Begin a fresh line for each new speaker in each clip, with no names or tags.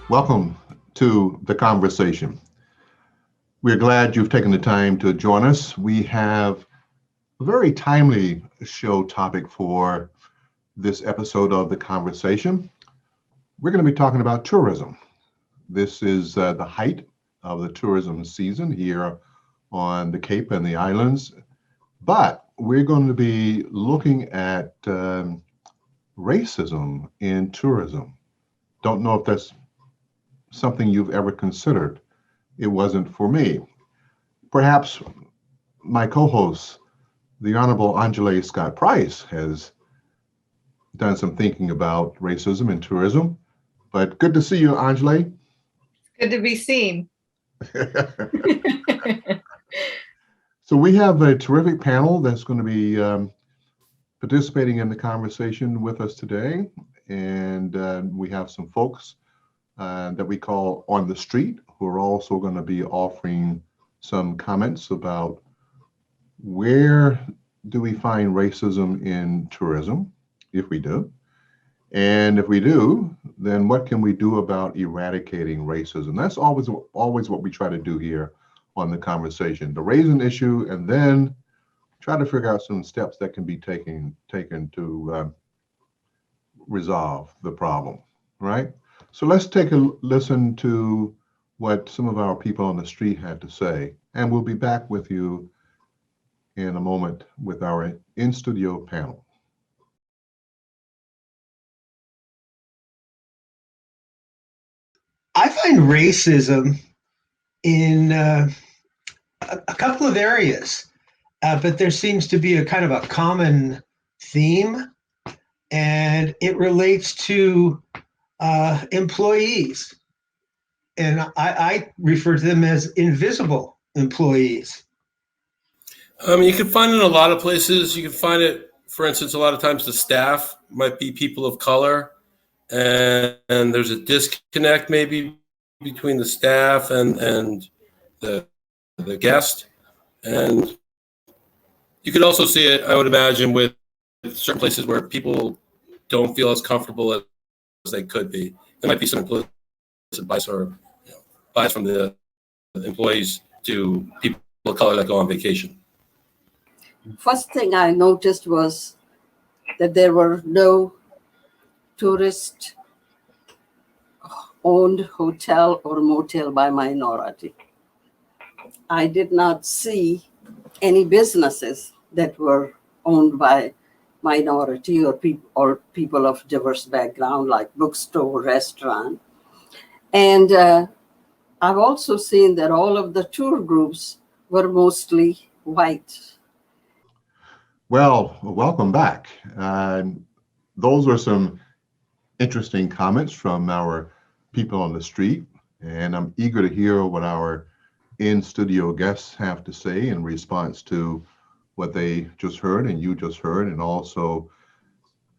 Welcome to the conversation. We're glad you've taken the time to join us. We have a very timely show topic for this episode of the conversation. We're going to be talking about tourism. This is the height of the tourism season here on the Cape and the islands, but we're going to be looking at racism in tourism. Don't know if that's something you've ever considered. It wasn't for me. Perhaps my co-host, the Honorable Onjalé Scott Price, has done some thinking about racism in tourism. But good to see you, Onjalé.
Good to be seen.
So we have a terrific panel that's going to be participating in the conversation with us today. And we have some folks that we call on the street, who are also going to be offering some comments about where do we find racism in tourism, if we do. And if we do, then what can we do about eradicating racism? That's always what we try to do here on the conversation, to raise an issue and then try to figure out some steps that can be taken to resolve the problem, right? So let's take a listen to what some of our people on the street had to say, and we'll be back with you in a moment with our in-studio panel.
I find racism in a couple of areas, but there seems to be a kind of a common theme, and it relates to employees. And I refer to them as invisible employees.
You can find it in a lot of places. You can find it, for instance, a lot of times the staff might be people of color, and there's a disconnect maybe between the staff and the guest. And you could also see it, I would imagine, with certain places where people don't feel as comfortable as they could be. There might be some implicit bias or bias from the employees to people of color that go on vacation.
First thing I noticed was that there were no tourist-owned hotel or motel by minority. I did not see any businesses that were owned by minority or people of diverse background, like bookstore, restaurant. And I've also seen that all of the tour groups were mostly white.
Well, welcome back. Those were some interesting comments from our people on the street, and I'm eager to hear what our in-studio guests have to say in response to what they just heard and you just heard, and also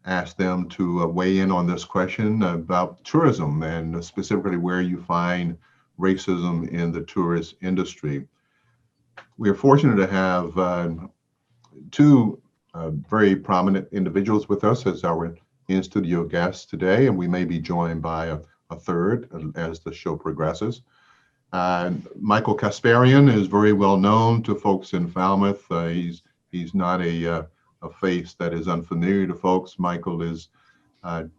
ask them to weigh in on this question about tourism and specifically where you find racism in the tourist industry. We are fortunate to have two very prominent individuals with us as our in-studio guests today, and we may be joined by a third as the show progresses. Michael Kasparian is very well known to folks in Falmouth. He's not a face that is unfamiliar to folks. Michael is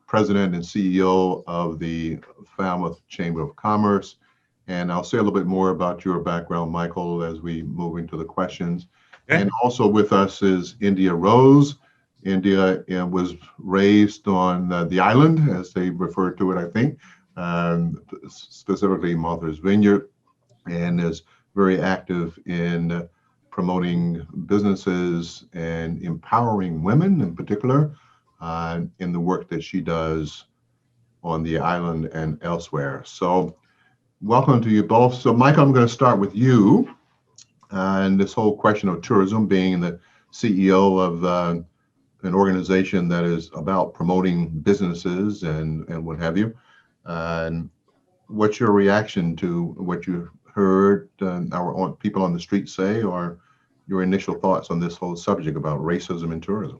president and CEO of the Falmouth Chamber of Commerce. And I'll say a little bit more about your background, Michael, as we move into the questions. Okay. And also with us is India Rose. India was raised on the island, as they refer to it, I think, specifically Martha's Vineyard, and is very active in promoting businesses and empowering women in particular in the work that she does on the island and elsewhere. So welcome to you both. So Michael, I'm going to start with you. And this whole question of tourism, being the CEO of an organization that is about promoting businesses and what have you. And what's your reaction to what you heard our people on the street say, or your initial thoughts on this whole subject about racism in tourism?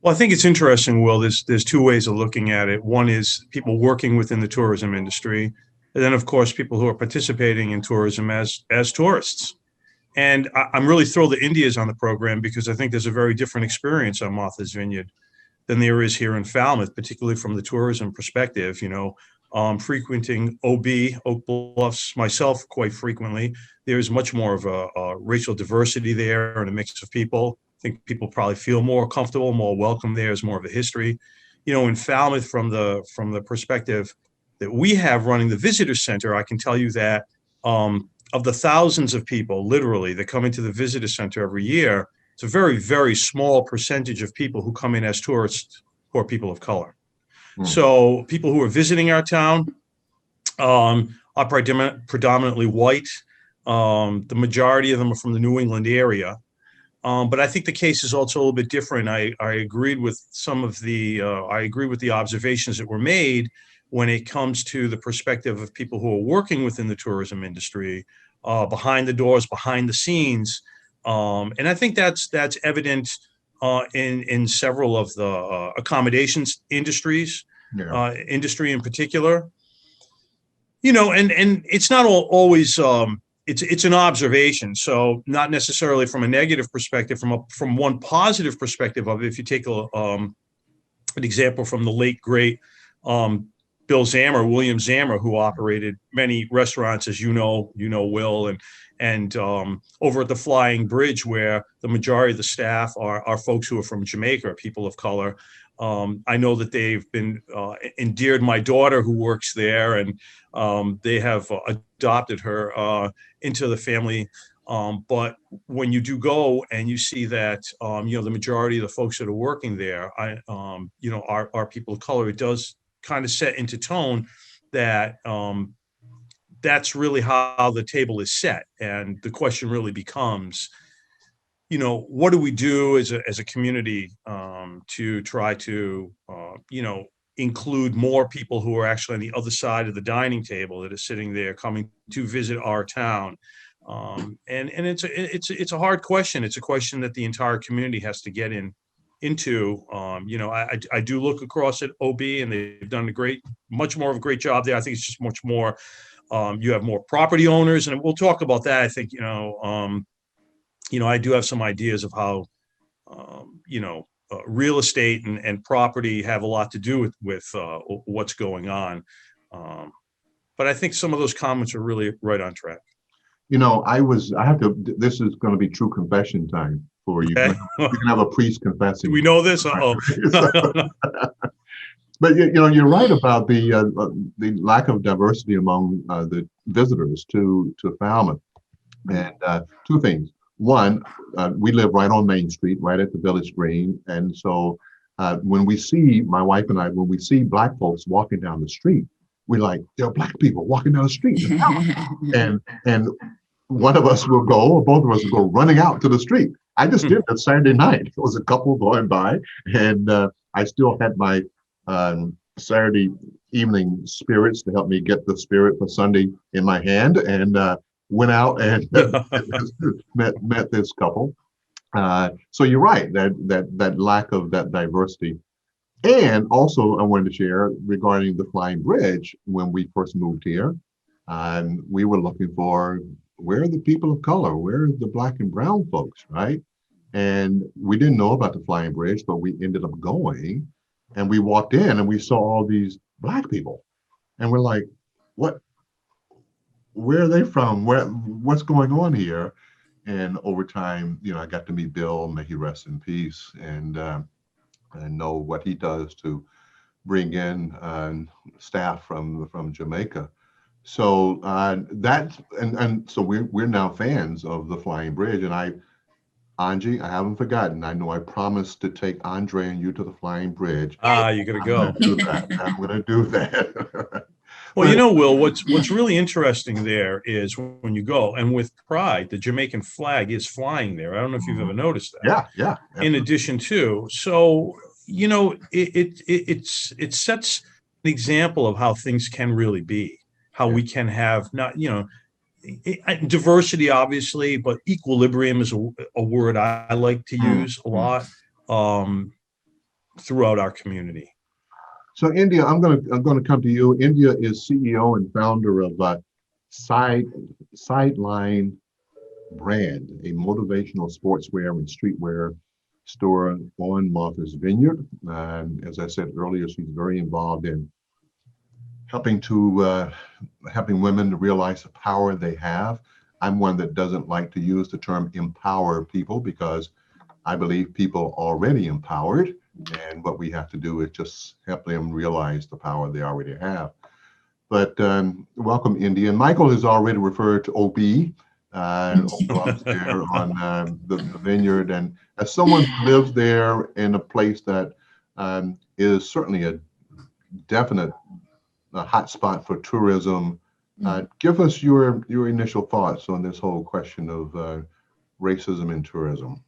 Well, I think it's interesting, Will. There's two ways of looking at it. One is people working within the tourism industry, and then, of course, people who are participating in tourism as tourists. And I'm really thrilled that India is on the program because I think there's a very different experience on Martha's Vineyard than there is here in Falmouth, particularly from the tourism perspective. Frequenting Oak Bluffs myself quite frequently, there's much more of a racial diversity there and a mix of people. I think people probably feel more comfortable, more welcome there. There's more of a history. In Falmouth, from the perspective that we have running the visitor center, I can tell you that of the thousands of people, literally, that come into the visitor center every year, it's a very, very small percentage of people who come in as tourists who are people of color. So people who are visiting our town are predominantly white. The majority of them are from the New England area. But I think the case is also a little bit different. I agreed with I agree with the observations that were made when it comes to the perspective of people who are working within the tourism industry, behind the doors, behind the scenes. And I think that's evident in several of the accommodations industries, industry in particular. And it's not always. It's an observation, so not necessarily from a negative perspective. From one positive perspective of it, if you take an example from the late great William Zammer, who operated many restaurants, as you know, Will, and over at the Flying Bridge, where the majority of the staff are folks who are from Jamaica, people of color. I know that they've been endeared my daughter who works there, and they have adopted her into the family. But when you do go and you see that, the majority of the folks that are working there, are people of color, it does kind of set into tone that that's really how the table is set. And the question really becomes, what do we do as a community to try to, include more people who are actually on the other side of the dining table that are sitting there coming to visit our town. And it's a hard question. It's a question that the entire community has to get into. I do look across at OB, and they've done much more of a great job there. I think it's just much more, you have more property owners, and we'll talk about that. I think, I do have some ideas of how, real estate and property have a lot to do with what's going on. But I think some of those comments are really right on track.
This is going to be true confession time for you.
Okay.
You can have a priest confessing.
Do we know this?
But you're right about the lack of diversity among the visitors to Falmouth. And two things. One, we live right on Main Street, right at the Village Green. And so when we see, my wife and I, when we see Black folks walking down the street, we're like, there are Black people walking down the street. and one of us will go, or both of us will go running out to the street. I just did that Saturday night. There was a couple going by, and I still had my Saturday evening spirits to help me get the spirit for Sunday in my hand, and went out and met this couple. So you're right, that lack of that diversity. And also I wanted to share regarding the Flying Bridge. When we first moved here, we were looking for, where are the people of color? Where are the Black and brown folks, right? And we didn't know about the Flying Bridge, but we ended up going, and we walked in and we saw all these Black people. And we're like, where are they from? What's going on here? And over time, I got to meet Bill, may he rest in peace, and know what he does to bring in staff from Jamaica. So so we're now fans of the Flying Bridge. And Angie, I haven't forgotten. I know I promised to take Andre and you to the Flying Bridge.
You're gonna go.
I'm gonna do that.
Well, Will, what's really interesting there is when you go, and with pride, the Jamaican flag is flying there. I don't know if you've ever noticed that.
Yeah.
In addition to, so it sets an example of how things can really be, how we can have diversity, obviously, but equilibrium is a word I like to use a lot. throughout our community.
So India, I'm gonna come to you. India is CEO and founder of Sideline Brand, a motivational sportswear and streetwear store on Martha's Vineyard. And as I said earlier, she's very involved in helping women to realize the power they have. I'm one that doesn't like to use the term empower people because I believe people are already empowered, and what we have to do is just help them realize the power they already have. But welcome, India. And Michael has already referred to OB there on the vineyard. And as someone who lives there in a place that is certainly a definite hot spot for tourism, give us your initial thoughts on this whole question of racism in tourism.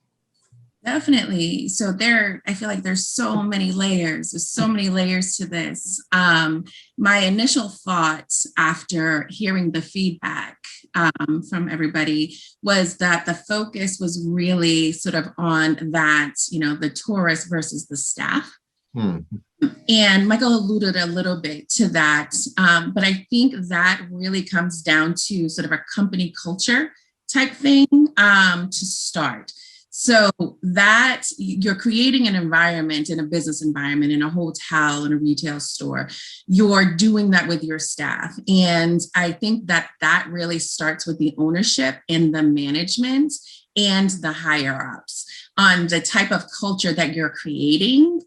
Definitely. So I feel like there's so many layers. There's so many layers to this. My initial thoughts after hearing the feedback from everybody was that the focus was really sort of on that, the tourists versus the staff. And Michael alluded a little bit to that. But I think that really comes down to sort of a company culture type thing to start. So that you're creating an environment, in a business environment, in a hotel, in a retail store, you're doing that with your staff. And I think that really starts with the ownership and the management and the higher ups on the type of culture that you're creating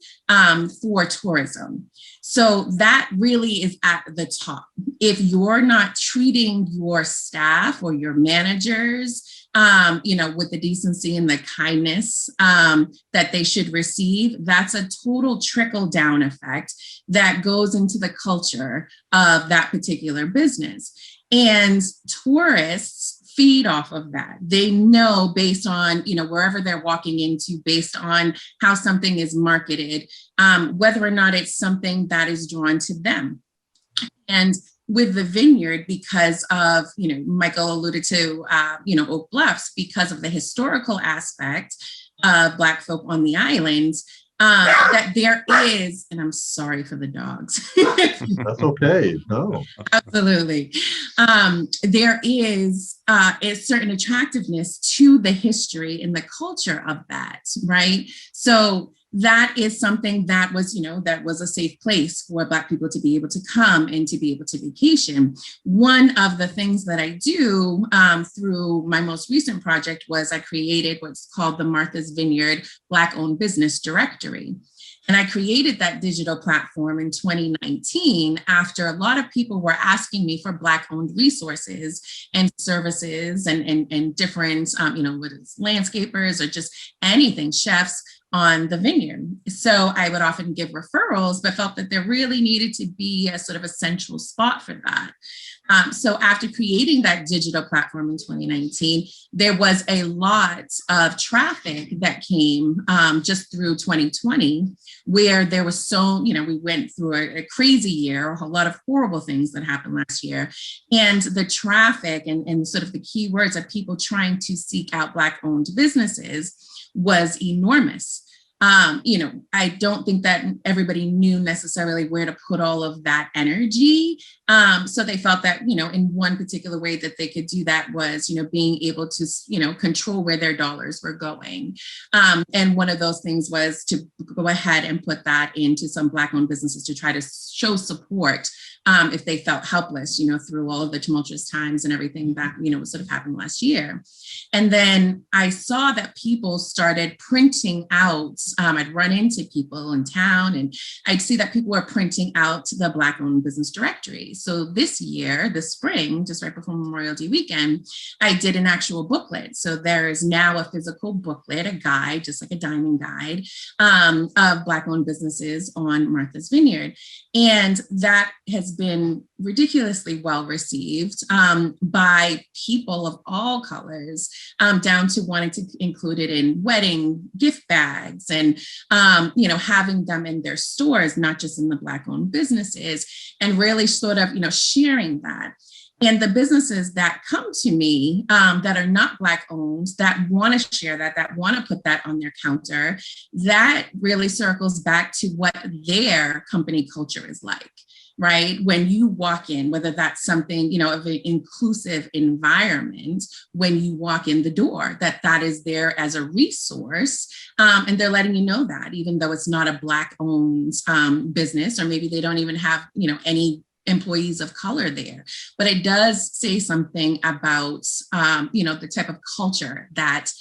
for tourism. So that really is at the top. If you're not treating your staff or your managers with the decency and the kindness that they should receive, that's a total trickle down effect that goes into the culture of that particular business. And tourists feed off of that. They know based on, wherever they're walking into, based on how something is marketed, whether or not it's something that is drawn to them. And with the vineyard, because of, Michael alluded to, Oak Bluffs, because of the historical aspect of Black folk on the islands, that there is, and I'm sorry for the dogs.
That's okay. No.
Absolutely. There is a certain attractiveness to the history and the culture of that, right? So that is something that was, that was a safe place for Black people to be able to come and to be able to vacation. One of the things that I do through my most recent project was I created what's called the Martha's Vineyard Black-owned business directory. And I created that digital platform in 2019 after a lot of people were asking me for Black-owned resources and services and different, whether it's landscapers or just anything, chefs, on the vineyard. So I would often give referrals, but felt that there really needed to be a sort of a central spot for that. So after creating that digital platform in 2019, there was a lot of traffic that came just through 2020, where there was we went through a crazy year, a lot of horrible things that happened last year. And the traffic and sort of the keywords of people trying to seek out Black-owned businesses was enormous. I don't think that everybody knew necessarily where to put all of that energy. So they felt that, in one particular way that they could do that was, being able to, control where their dollars were going. And one of those things was to go ahead and put that into some Black-owned businesses to try to show support if they felt helpless, through all of the tumultuous times and everything that, was sort of happened last year. And then I saw that people started printing out, I'd run into people in town and I'd see that people were printing out the Black-owned business directory. So this year, this spring, just right before Memorial Day weekend, I did an actual booklet. So there is now a physical booklet, a guide, just like a diamond guide of Black-owned businesses on Martha's Vineyard. And that has been ridiculously well received by people of all colors, down to wanting to include it in wedding gift bags and, having them in their stores, not just in the Black-owned businesses, and really sort of, sharing that. And the businesses that come to me that are not Black owned, that want to share that want to put that on their counter, that really circles back to what their company culture is like, right? When you walk in, whether that's something, of an inclusive environment, when you walk in the door, that is there as a resource. And they're letting you know that, even though it's not a Black owned business, or maybe they don't even have, any employees of color there, but it does say something about, the type of culture that,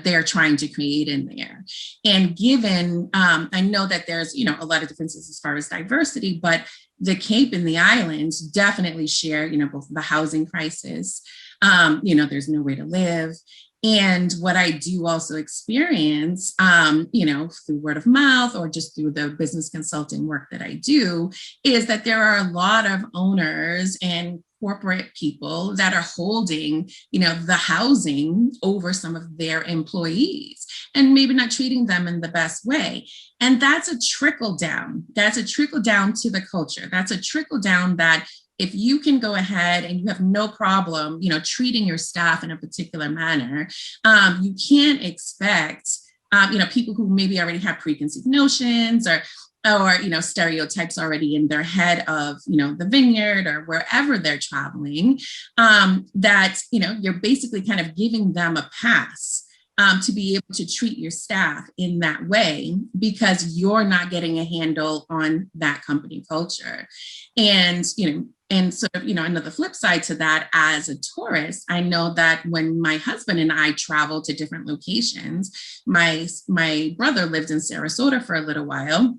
they're trying to create in there. And given, I know that there's, a lot of differences as far as diversity, but the Cape and the islands definitely share, both the housing crisis, there's nowhere to live. And what I do also experience, through word of mouth or just through the business consulting work that I do, is that there are a lot of owners and corporate people that are holding, the housing over some of their employees and maybe not treating them in the best way. And that's a trickle down. That's a trickle down to the culture. That's a trickle down that if you can go ahead and you have no problem, treating your staff in a particular manner, you can't expect, people who maybe already have preconceived notions or stereotypes already in their head of, the vineyard or wherever they're traveling, that, you're basically kind of giving them a pass to be able to treat your staff in that way because you're not getting a handle on that company culture. And, and sort of, another flip side to that, as a tourist, I know that when my husband and I travel to different locations, my brother lived in Sarasota for a little while,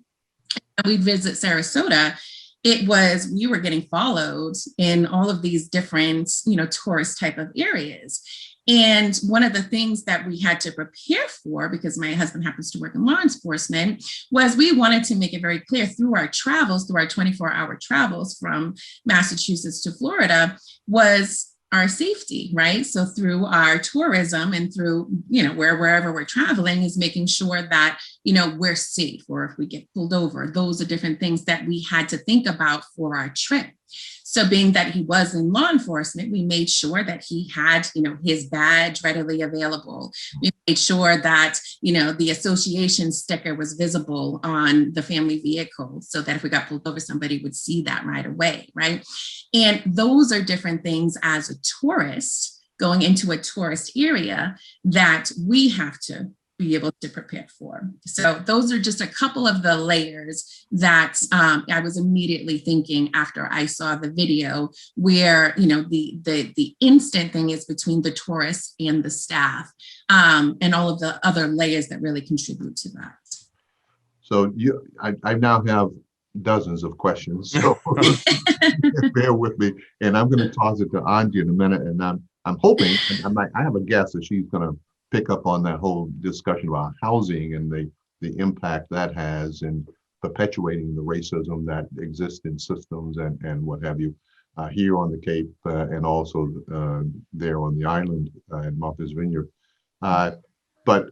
and we'd visit Sarasota. We were getting followed in all of these different, tourist type of areas. And one of the things that we had to prepare for, because my husband happens to work in law enforcement, was we wanted to make it very clear through our travels, through our 24-hour travels from Massachusetts to Florida, was our safety, right? So through our tourism and through, wherever we're traveling, is making sure that, we're safe, or if we get pulled over, those are different things that we had to think about for our trip. So being that he was in law enforcement, we made sure that he had, his badge readily available. We made sure that, the association sticker was visible on the family vehicle so that if we got pulled over, somebody would see that right away, right? And those are different things as a tourist going into a tourist area that we have to be able to prepare for. So those are just a couple of the layers that I was immediately thinking after I saw the video, where the instant thing is between the tourists and the staff, and all of the other layers that really contribute to that.
So I now have dozens of questions, so bear with me, and I'm going to toss it to Anji in a minute, and I'm hoping, and I have a guess that she's going to pick up on that whole discussion about housing and the impact that has in perpetuating the racism that exists in systems and what have you here on the Cape and also there on the island in Martha's Vineyard. But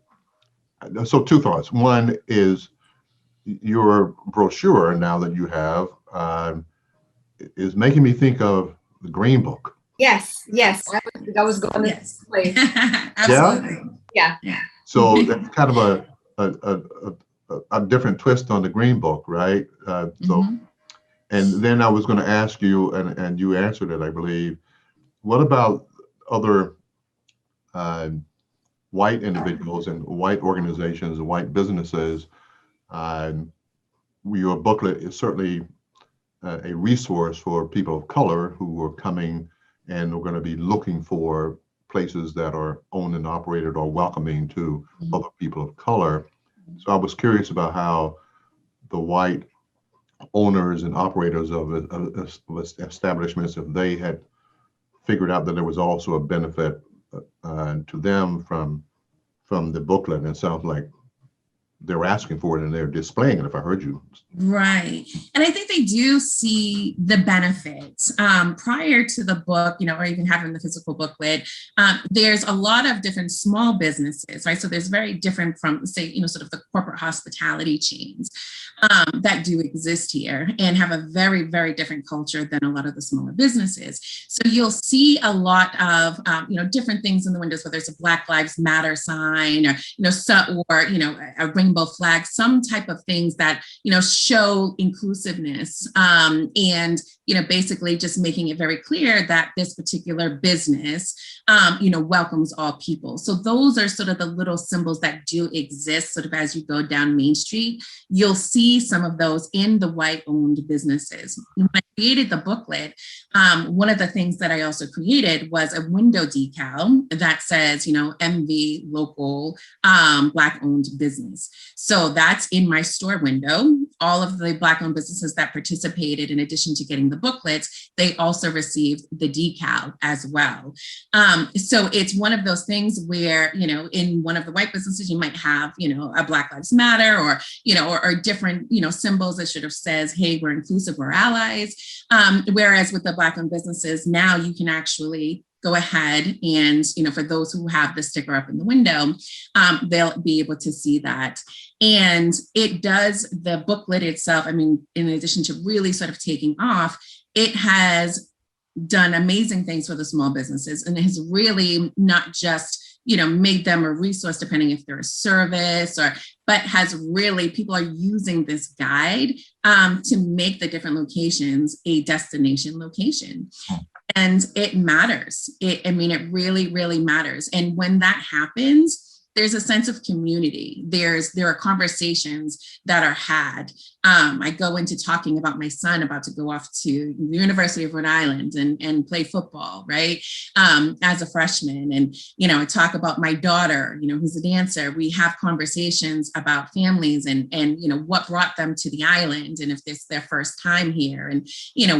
so two thoughts. One is your brochure now that you have is making me think of the Green Book.
Yes. I was going this place.
Absolutely.
Yeah.
So that's kind of a different twist on the Green Book, right? So, and then I was going to ask you, and you answered it, I believe. What about other white individuals and white organizations and white businesses? Your booklet is certainly a resource for people of color who are coming and we're going to be looking for places that are owned and operated or welcoming to other people of color. So I was curious about how the white owners and operators of establishments, if they had figured out that there was also a benefit to them from the booklet. And it sounds like they're asking for it and they're displaying it, if I heard you.
Right. And I think they do see the benefits. Prior to the book, or even having the physical booklet, there's a lot of different small businesses, right? So there's very different from, say, sort of the corporate hospitality chains that do exist here and have a very, very different culture than a lot of the smaller businesses. So you'll see a lot of, different things in the windows, whether it's a Black Lives Matter sign or, a rainbow flag, some type of things that, show inclusiveness and, basically just making it very clear that this particular business, welcomes all people. So those are sort of the little symbols that do exist sort of as you go down Main Street. You'll see some of those in the white-owned businesses. When I created the booklet, one of the things that I also created was a window decal that says, MV local Black-owned business. So that's in my store window. All of the Black-owned businesses that participated, in addition to getting the booklets, they also received the decal as well. So it's one of those things where, in one of the white businesses, you might have, a Black Lives Matter or different, symbols that sort of says, hey, we're inclusive, we're allies. Whereas with the Black-owned businesses, now you can actually go ahead and, for those who have the sticker up in the window, they'll be able to see that. And it does, the booklet itself, in addition to really sort of taking off, it has done amazing things for the small businesses, and it has really not just made them a resource depending if they're a service but has really, people are using this guide to make the different locations a destination location. And it matters. It really, really matters. And when that happens, there's a sense of community. There are conversations that are had. I go into talking about my son about to go off to the University of Rhode Island and play football, right? As a freshman. And, I talk about my daughter, who's a dancer. We have conversations about families and what brought them to the island and if it's their first time here and,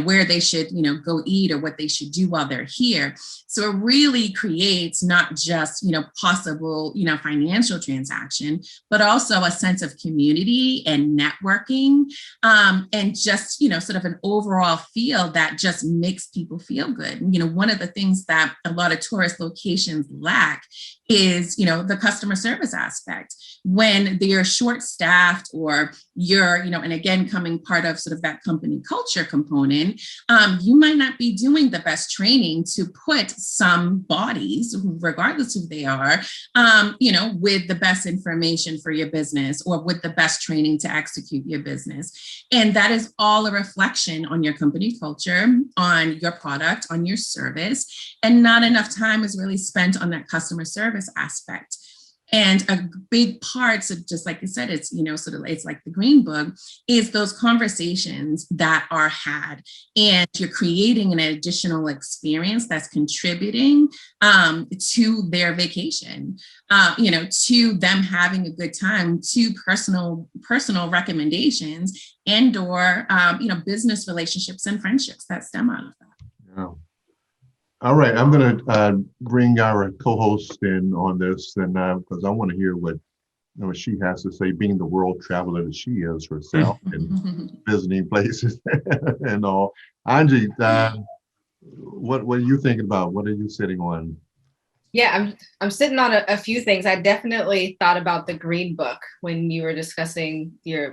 where they should, go eat or what they should do while they're here. So it really creates not just, possible, financial transaction, but also a sense of community and networking, and just, sort of an overall feel that just makes people feel good. One of the things that a lot of tourist locations lack is, the customer service aspect. When they're short-staffed or you're, and again, coming part of sort of that company culture component, you might not be doing the best training to put some bodies, regardless who they are, with the best information for your business or with the best training to execute your business. And that is all a reflection on your company culture, on your product, on your service, and not enough time is really spent on that customer service aspect. And a big part, so just like you said, it's, sort of, it's like the Green Book, is those conversations that are had. And you're creating an additional experience that's contributing to their vacation, to them having a good time, to personal recommendations and or, business relationships and friendships that stem out of that.
Yeah. All right, I'm going to bring our co-host in on this, and because I want to hear what she has to say, being the world traveler that she is herself and visiting places and all. Angie, what are you thinking about? What are you sitting on?
Yeah, I'm sitting on a few things. I definitely thought about the Green Book when you were discussing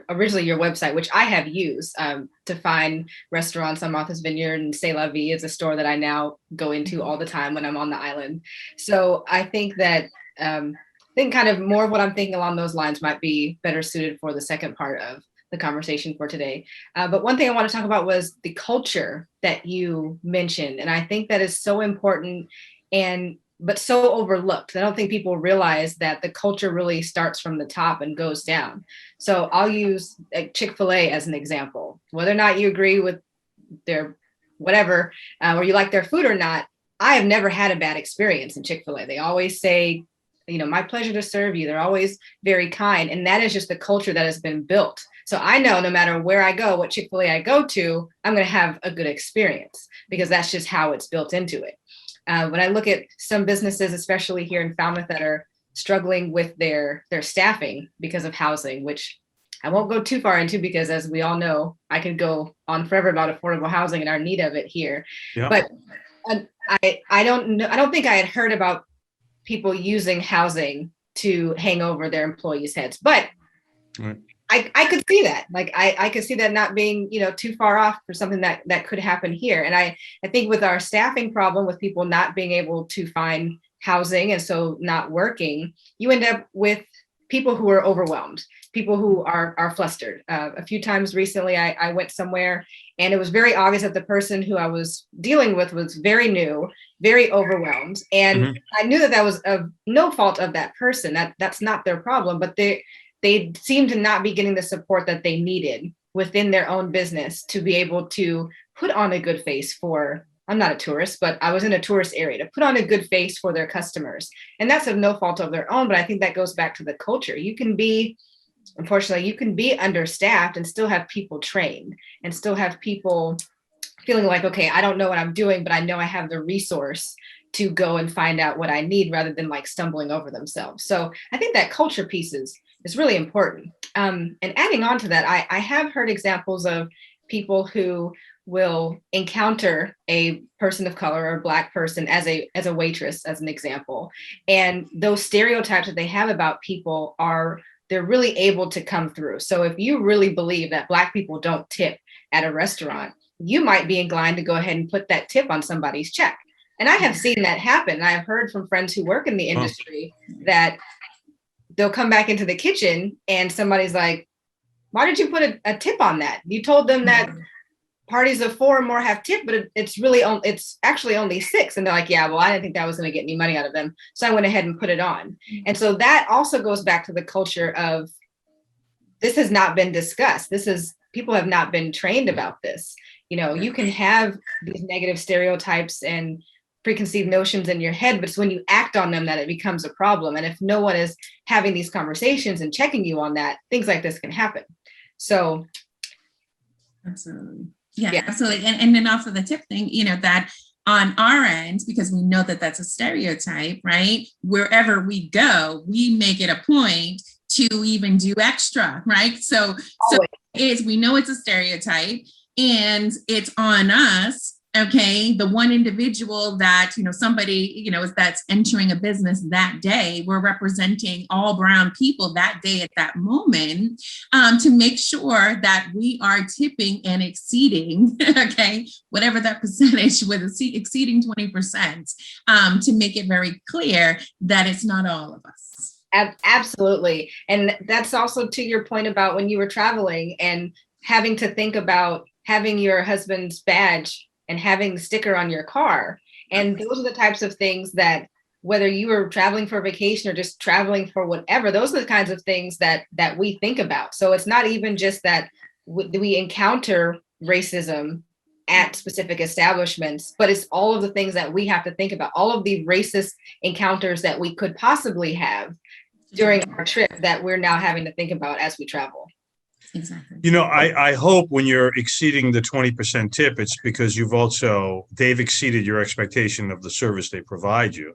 originally your website, which I have used to find restaurants on Martha's Vineyard, and C'est La Vie is a store that I now go into all the time when I'm on the island. So I think that kind of more of what I'm thinking along those lines might be better suited for the second part of the conversation for today. But one thing I want to talk about was the culture that you mentioned. And I think that is so important but so overlooked. I don't think people realize that the culture really starts from the top and goes down. So I'll use Chick-fil-A as an example. Whether or not you agree with their whatever, or you like their food or not, I have never had a bad experience in Chick-fil-A. They always say, my pleasure to serve you. They're always very kind. And that is just the culture that has been built. So I know no matter where I go, what Chick-fil-A I go to, I'm going to have a good experience because that's just how it's built into it. When I look at some businesses, especially here in Falmouth, that are struggling with their staffing because of housing, which I won't go too far into because, as we all know, I could go on forever about affordable housing and our need of it here.
Yeah.
But I don't know. I don't think I had heard about people using housing to hang over their employees' heads, but
Right.
I could see that. Like I could see that not being, too far off for something that could happen here. And I think with our staffing problem, with people not being able to find housing and so not working, you end up with people who are overwhelmed, people who are flustered. A few times recently, I went somewhere and it was very obvious that the person who I was dealing with was very new, very overwhelmed. And I knew that was of no fault of that person. That's not their problem, but they seemed to not be getting the support that they needed within their own business to be able to put on a good face for, I'm not a tourist, but I was in a tourist area, to put on a good face for their customers. And that's of no fault of their own, but I think that goes back to the culture. Unfortunately, you can be understaffed and still have people trained and still have people feeling like, okay, I don't know what I'm doing, but I know I have the resource to go and find out what I need rather than like stumbling over themselves. So I think that culture piece is really important. And adding on to that, I have heard examples of people who will encounter a person of color or a Black person as a waitress, as an example. And those stereotypes that they have about people they're really able to come through. So if you really believe that Black people don't tip at a restaurant, you might be inclined to go ahead and put that tip on somebody's check. And I have seen that happen. I've heard from friends who work in the industry that they'll come back into the kitchen and somebody's like, why did you put a tip on that? You told them that parties of 4 or more have tip, but it's actually only 6. And they're like, yeah, well, I didn't think that was going to get any money out of them. So I went ahead and put it on. And so that also goes back to the culture of, this has not been discussed. People have not been trained about this. You can have these negative stereotypes and preconceived notions in your head, but it's when you act on them that it becomes a problem. And if no one is having these conversations and checking you on that, things like this can happen. So
absolutely. Yeah, absolutely. And then also the tip thing, that on our end, because we know that that's a stereotype, right? Wherever we go, we make it a point to even do extra, right? So we know it's a stereotype and it's on us. Okay, the one individual that, somebody, that's entering a business that day, we're representing all brown people that day at that moment, to make sure that we are tipping and exceeding, okay, whatever that percentage, with exceeding 20%, to make it very clear that it's not all of us.
Absolutely. And that's also to your point about when you were traveling and having to think about having your husband's badge and having the sticker on your car. And those are the types of things that, whether you were traveling for vacation or just traveling for whatever, those are the kinds of things that we think about. So it's not even just that we encounter racism at specific establishments, but it's all of the things that we have to think about, all of the racist encounters that we could possibly have during our trip that we're now having to think about as we travel.
Exactly.
I hope when you're exceeding the 20% tip, it's because they've exceeded your expectation of the service they provide you.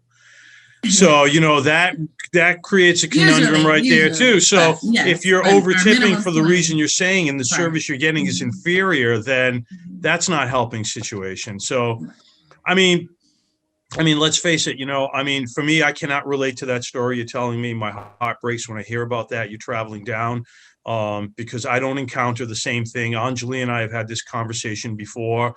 So, that creates a conundrum there too. So if you're over tipping for the reason you're saying and the service you're getting is inferior, then that's not helping situation. So, I mean, let's face it, for me, I cannot relate to that story you're telling me. My heart breaks when I hear about that. You're traveling down. Because I don't encounter the same thing. Onjalé and I have had this conversation before,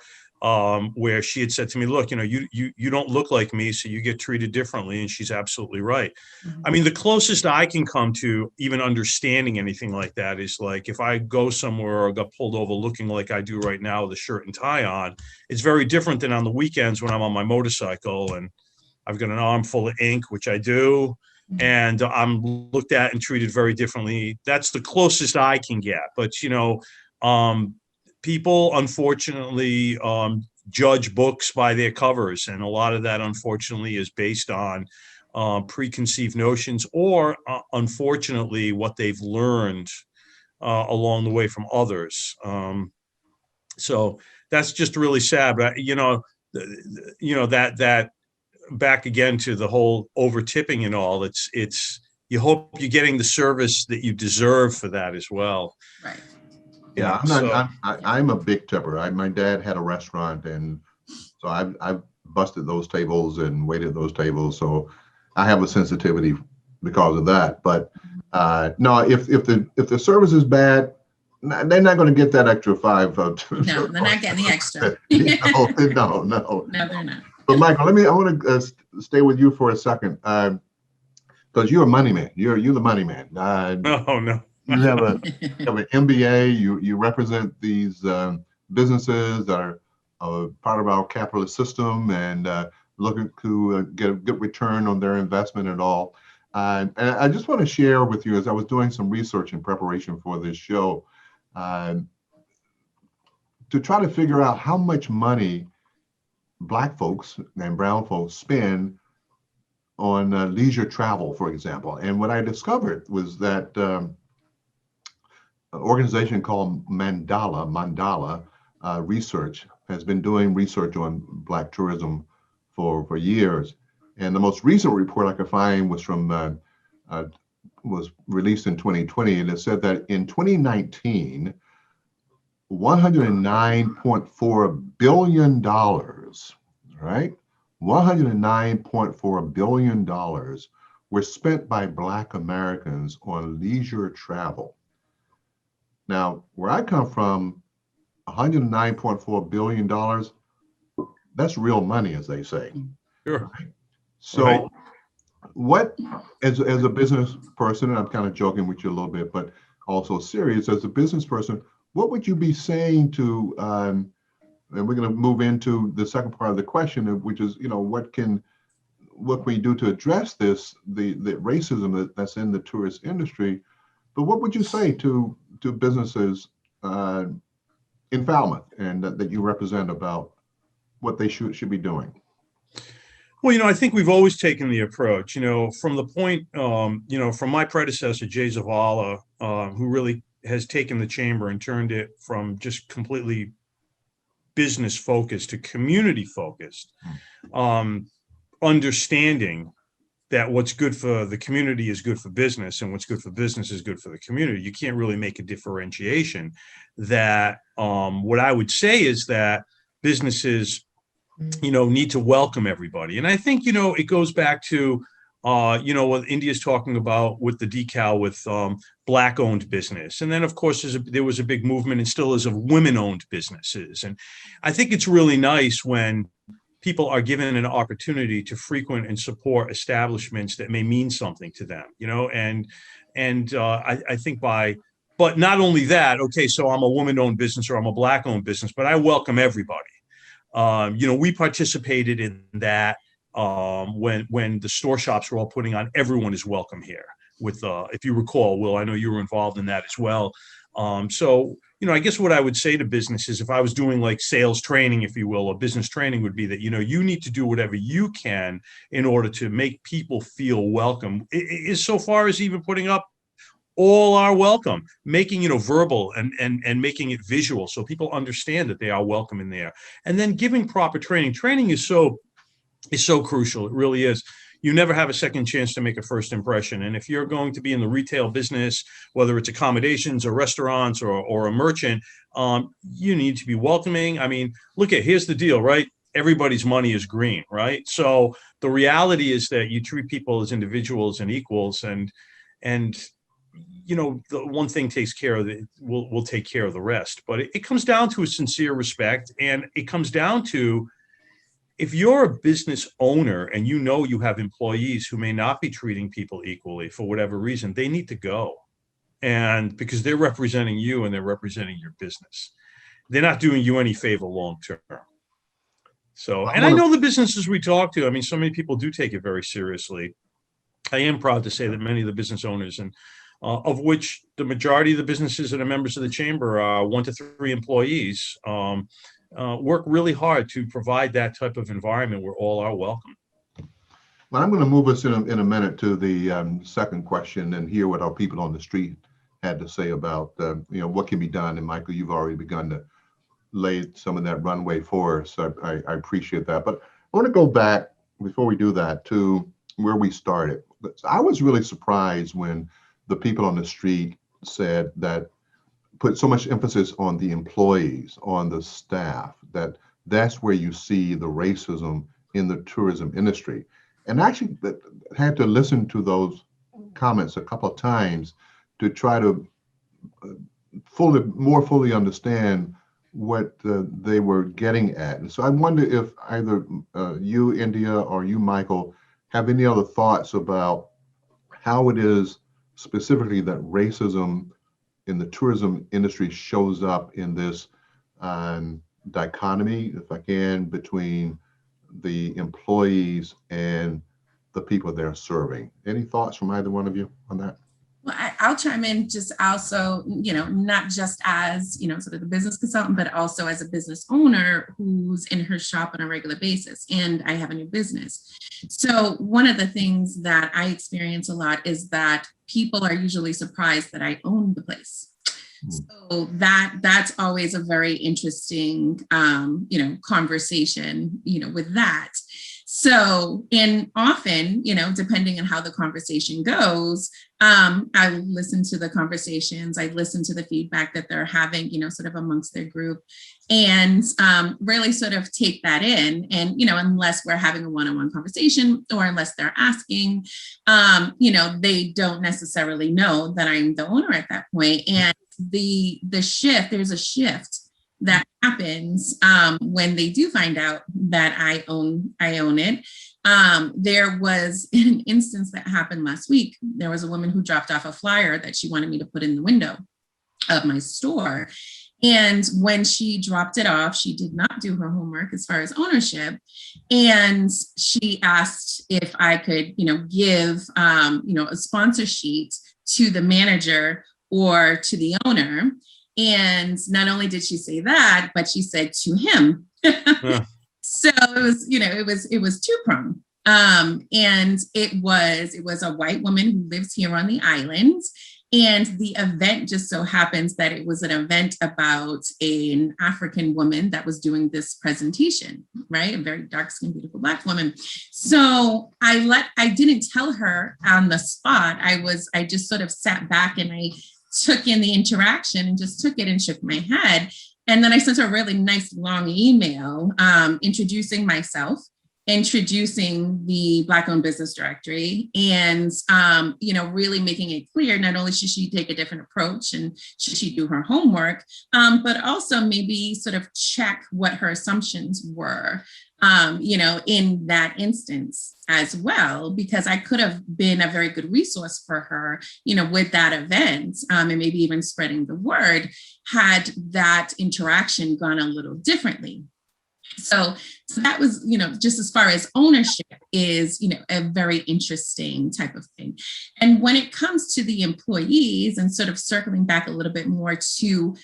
where she had said to me, look, you don't look like me, so you get treated differently. And she's absolutely right. I mean, the closest I can come to even understanding anything like that is like, if I go somewhere or got pulled over looking like I do right now with a shirt and tie on, it's very different than on the weekends when I'm on my motorcycle and I've got an arm full of ink, which I do. And I'm looked at and treated very differently. That's the closest I can get. But, people, unfortunately, judge books by their covers. And a lot of that, unfortunately, is based on preconceived notions or, unfortunately, what they've learned along the way from others. So that's just really sad. But, that back again to the whole over tipping and all. It's you hope you're getting the service that you deserve for that as well.
Right.
Yeah, I'm a big tipper. My dad had a restaurant, and so I've busted those tables and waited those tables. So I have a sensitivity because of that. But no, if the service is bad, they're not going to get that extra $5.
No, they're not getting the extra.
No.
No, they're not.
But Michael, I want to stay with you for a second, because you're a money man. You're the money man.
No.
You have an MBA. You represent these businesses that are part of our capitalist system and looking to get a good return on their investment and all. And I just want to share with you, as I was doing some research in preparation for this show, to try to figure out how much money Black folks and brown folks spend on leisure travel, for example. And what I discovered was that an organization called Mandala Research has been doing research on Black tourism for years. And the most recent report I could find was from was released in 2020, and it said that in 2019, $109.4 billion, right? $109.4 billion were spent by Black Americans on leisure travel. Now, where I come from, $109.4 billion, that's real money, as they say.
Sure.
Right? So
right.
What, as a business person, and I'm kind of joking with you a little bit, but also serious, as a business person, what would you be saying to, and we're going to move into the second part of the question, which is, what can we do to address this, the racism that's in the tourist industry? But what would you say to businesses in Falmouth and that you represent about what they should be doing?
Well, I think we've always taken the approach, from the point, from my predecessor, Jay Zavala, who really has taken the chamber and turned it from just completely business focused to community focused, understanding that what's good for the community is good for business, and what's good for business is good for the community. You can't really make a differentiation. That what I would say is that businesses, need to welcome everybody. And I think, it goes back to, what India's talking about with the decal with Black owned business. And then, of course, there was a big movement, and still is, of women owned businesses. And I think it's really nice when people are given an opportunity to frequent and support establishments that may mean something to them, and I think but not only that, okay, so I'm a woman owned business or I'm a Black owned business, but I welcome everybody. We participated in that when the store shops were all putting on Everyone is Welcome Here with, if you recall, Will, I know you were involved in that as well. So, I guess what I would say to businesses, if I was doing like sales training, if you will, or business training, would be that, you need to do whatever you can in order to make people feel welcome. It is so far as even putting up all are welcome, making, verbal and making it visual so people understand that they are welcome in there. And then giving proper training. Training is so crucial. It really is. You never have a second chance to make a first impression. And if you're going to be in the retail business, whether it's accommodations or restaurants or a merchant, you need to be welcoming. I mean, here's the deal, right? Everybody's money is green, right? So the reality is that you treat people as individuals and equals, and the one thing takes care of will take care of the rest. But it comes down to a sincere respect, and it comes down to, if you're a business owner and you have employees who may not be treating people equally for whatever reason, they need to go. And because they're representing you and they're representing your business, they're not doing you any favor long term. So, and I know the businesses we talk to, I mean, so many people do take it very seriously. I am proud to say that many of the business owners, and of which the majority of the businesses that are members of the chamber are 1 to 3 employees, work really hard to provide that type of environment where all are welcome.
Well, I'm going to move us in a minute to the second question and hear what our people on the street had to say about what can be done. And Michael, you've already begun to lay some of that runway for us. I appreciate that. But I want to go back before we do that, to where we started. I was really surprised when the people on the street said that, put so much emphasis on the employees, on the staff, that's where you see the racism in the tourism industry. And actually had to listen to those comments a couple of times to try to more fully understand what they were getting at. And so I wonder if either you, India, or you, Michael, have any other thoughts about how it is specifically that racism in the tourism industry shows up in this dichotomy, if I can, between the employees and the people they're serving. Any thoughts from either one of you on that?
Well, I'll chime in just also, not just as, sort of the business consultant, but also as a business owner who's in her shop on a regular basis. And I have a new business. So one of the things that I experience a lot is that people are usually surprised that I own the place. So that's always a very interesting, conversation, with that. So, and often, depending on how the conversation goes, I listen to the conversations, I listen to the feedback that they're having, sort of amongst their group, and really sort of take that in. And, unless we're having a one-on-one conversation, or unless they're asking, they don't necessarily know that I'm the owner at that point. And there's a shift that happens when they do find out that I own it. There was an instance that happened last week. There was a woman who dropped off a flyer that she wanted me to put in the window of my store. And when she dropped it off, she did not do her homework as far as ownership. And she asked if I could, give, a sponsor sheet to the manager or to the owner. And not only did she say that, but she said to him. So it was two-pronged. And it was a white woman who lives here on the island. And the event just so happens that it was an event about an African woman that was doing this presentation, right? A very dark-skinned, beautiful Black woman. So I didn't tell her on the spot. I just sort of sat back and I took in the interaction and just took it and shook my head. And then I sent her a really nice long email introducing myself, introducing the Black-owned business directory, and really making it clear, not only should she take a different approach and should she do her homework, but also maybe sort of check what her assumptions were, in that instance as well, because I could have been a very good resource for her, with that event, and maybe even spreading the word had that interaction gone a little differently. So that was, just as far as ownership is, a very interesting type of thing. And when it comes to the employees and sort of circling back a little bit more to,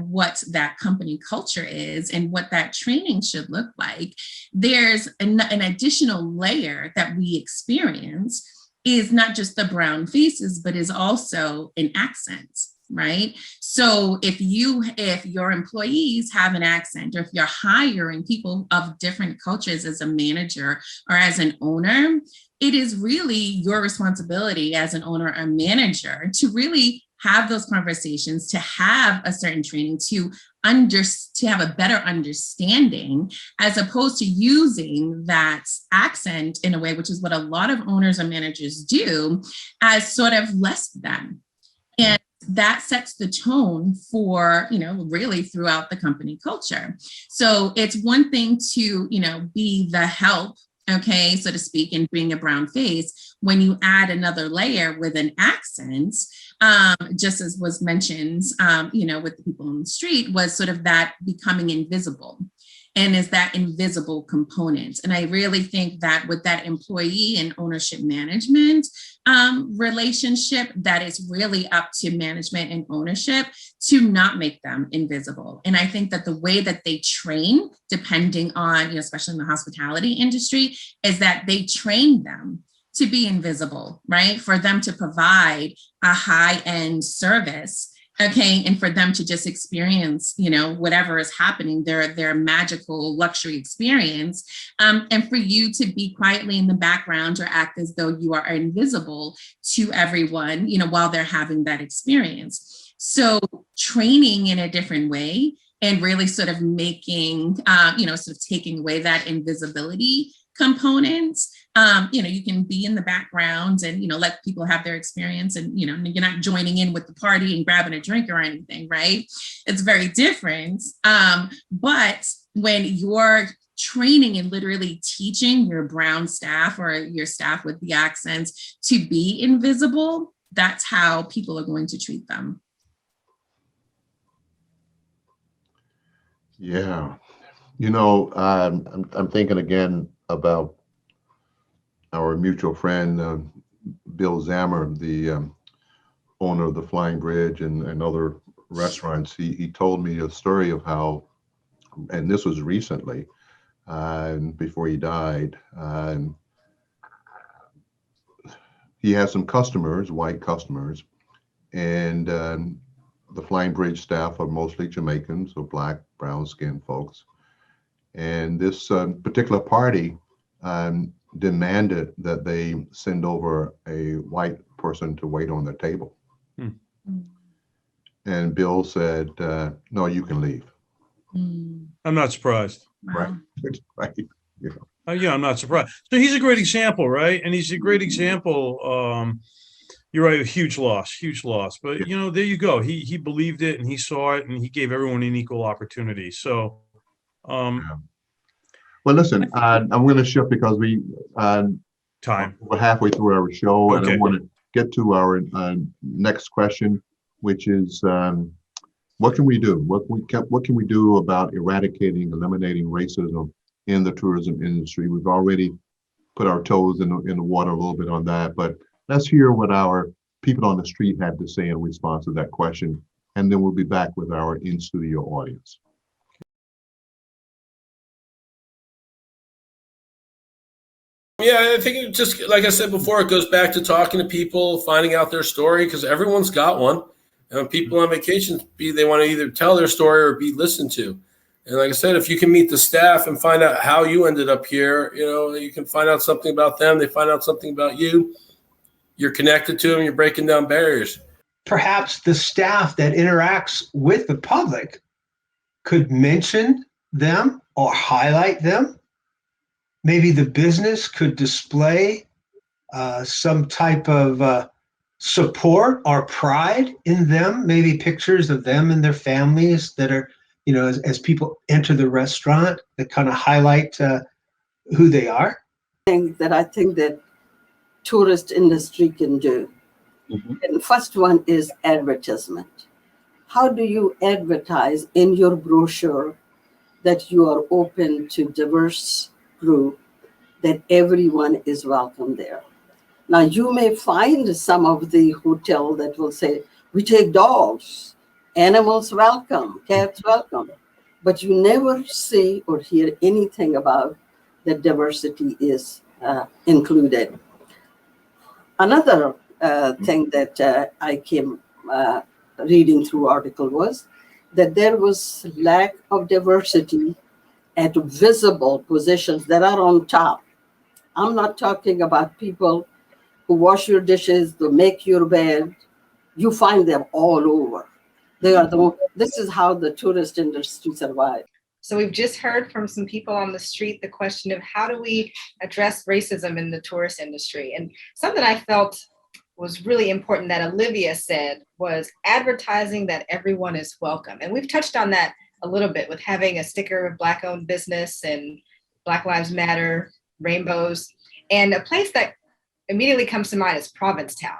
what that company culture is and what that training should look like, there's an additional layer that we experience is not just the brown faces, but is also an accent. Right. So if your employees have an accent, or if you're hiring people of different cultures as a manager or as an owner, it is really your responsibility as an owner or manager to really have those conversations, to have a certain training, to have a better understanding, as opposed to using that accent in a way, which is what a lot of owners or managers do, as sort of less than. And that sets the tone for, really throughout the company culture. So it's one thing to, be the help, okay, so to speak, and being a brown face. When you add another layer with an accent, just as was mentioned, with the people on the street, was sort of that becoming invisible. And is that invisible component. And I really think that with that employee and ownership management relationship, that is really up to management and ownership to not make them invisible. And I think that the way that they train, depending on, especially in the hospitality industry, is that they train them to be invisible, right? For them to provide a high-end service Okay, and for them to just experience, whatever is happening, their magical luxury experience, and for you to be quietly in the background or act as though you are invisible to everyone, while they're having that experience. So training in a different way and really sort of making, sort of taking away that invisibility components. You can be in the background and, let people have their experience and, you're not joining in with the party and grabbing a drink or anything, right? It's very different. But when you're training and literally teaching your brown staff or your staff with the accents to be invisible, that's how people are going to treat them.
Yeah. I'm thinking again about our mutual friend, Bill Zammer, the owner of the Flying Bridge and other restaurants. He told me a story of how, and this was recently, before he died, he had some customers, white customers, and the Flying Bridge staff are mostly Jamaicans, or black, brown-skinned folks. And this particular party demanded that they send over a white person to wait on their table. And Bill said, no, you can leave.
I'm not surprised.
Right. Right.
Yeah, I'm not surprised. So he's a great example, right? And he's a great example. You're right, a huge loss. But, there you go. He believed it and he saw it and he gave everyone an equal opportunity. So,
well, listen, I'm going to shift because we're halfway through our show, and I want to get to our next question, which is, what can we do? What can we do about eliminating racism in the tourism industry? We've already put our toes in the water a little bit on that, but let's hear what our people on the street had to say in response to that question, and then we'll be back with our in-studio audience.
Yeah, I think it just, like I said before, it goes back to talking to people, finding out their story, because everyone's got one. And when people on vacation, they want to either tell their story or be listened to. And like I said, if you can meet the staff and find out how you ended up here, you can find out something about them. They find out something about you. You're connected to them. You're breaking down barriers.
Perhaps the staff that interacts with the public could mention them or highlight them. Maybe the business could display some type of support or pride in them, maybe pictures of them and their families that are, as people enter the restaurant, that kind of highlight who they are.
I think that tourist industry can do. And the first one is advertisement. How do you advertise in your brochure that you are open to diverse group, that everyone is welcome there? Now, you may find some of the hotel that will say, we take dogs, animals welcome, cats welcome, but you never see or hear anything about that diversity is included. Another thing that I came reading through article was that there was lack of diversity at visible positions that are on top. I'm not talking about people who wash your dishes, who make your bed. You find them all over. This is how the tourist industry survives.
So we've just heard from some people on the street the question of how do we address racism in the tourist industry? And something I felt was really important that Olivia said was advertising that everyone is welcome. And we've touched on that a little bit with having a sticker of Black-owned business and Black Lives Matter, rainbows. And a place that immediately comes to mind is Provincetown.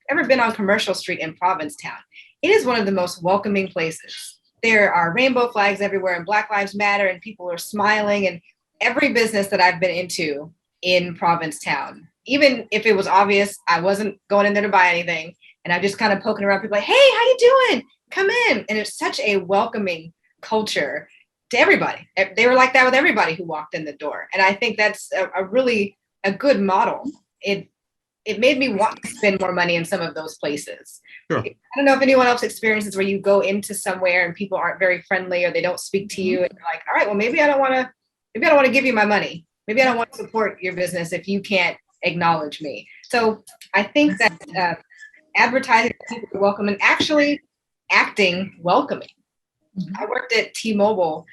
Ever been on Commercial Street in Provincetown? It is one of the most welcoming places. There are rainbow flags everywhere and Black Lives Matter and people are smiling, and every business that I've been into in Provincetown, even if it was obvious I wasn't going in there to buy anything and I'm just kind of poking around, people like, hey, how you doing? Come in. And it's such a welcoming culture to everybody. They were like that with everybody who walked in the door. And I think that's a really good model. It made me want to spend more money in some of those places.
Sure.
I don't know if anyone else experiences where you go into somewhere and people aren't very friendly or they don't speak to you, and you're like, all right, well, maybe I don't want to give you my money. Maybe I don't want to support your business if you can't acknowledge me. So I think that advertising people are welcome and actually acting welcoming. I worked at T-Mobile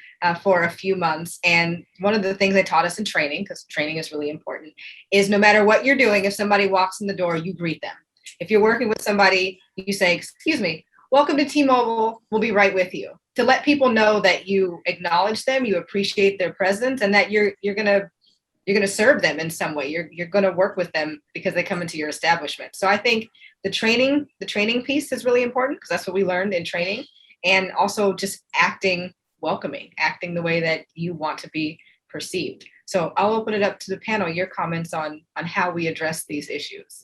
for a few months, and one of the things they taught us in training, because training is really important, is no matter what you're doing, if somebody walks in the door, you greet them. If you're working with somebody, you say, excuse me, welcome to T-Mobile, we'll be right with you. To let people know that you acknowledge them, you appreciate their presence, and that you're gonna serve them in some way. You're gonna work with them because they come into your establishment. So I think the training piece is really important, because that's what we learned in training, and also just acting welcoming, acting the way that you want to be perceived. So I'll open it up to the panel, your comments on how we address these issues.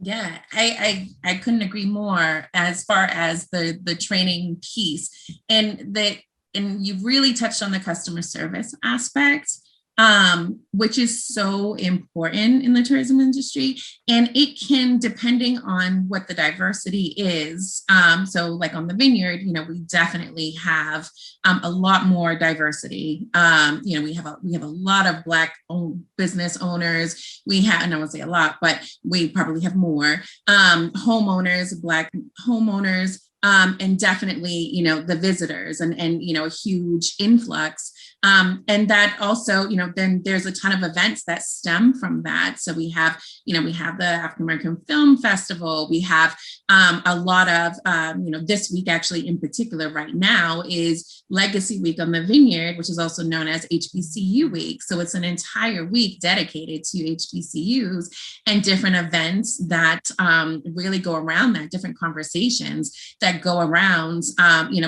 Yeah, I couldn't agree more as far as the training piece, and you've really touched on the customer service aspect, which is so important in the tourism industry. And it can, depending on what the diversity is. So like on the Vineyard, we definitely have a lot more diversity. We have a lot of Black owned business owners. We have, and I won't say a lot, but we probably have more homeowners, Black homeowners, and definitely, the visitors and a huge influx. And that also, then there's a ton of events that stem from that. So we have the African American Film Festival. We have a lot of, this week actually in particular right now is Legacy Week on the Vineyard, which is also known as HBCU Week. So it's an entire week dedicated to HBCUs and different events that really go around that, different conversations that go around,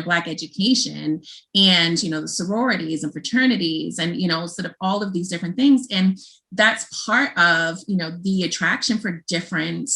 Black education and, the sororities and fraternities and, sort of all of these different things. And that's part of, the attraction for different,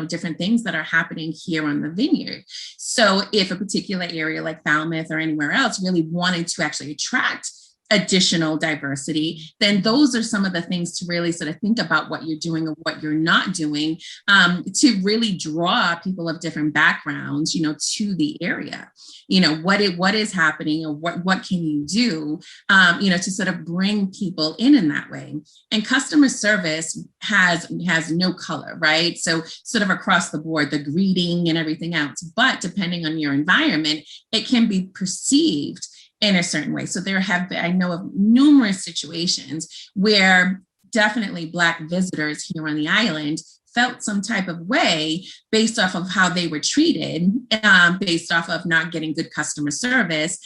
different things that are happening here on the Vineyard. So if a particular area like Falmouth or anywhere else really wanted to actually attract additional diversity, then those are some of the things to really sort of think about what you're doing or what you're not doing, to really draw people of different backgrounds, to the area. What is happening, or what can you do, to sort of bring people in that way. And customer service has no color, right? So sort of across the board, the greeting and everything else, but depending on your environment, it can be perceived in a certain way. So I know of numerous situations where definitely Black visitors here on the island felt some type of way based off of how they were treated, based off of not getting good customer service,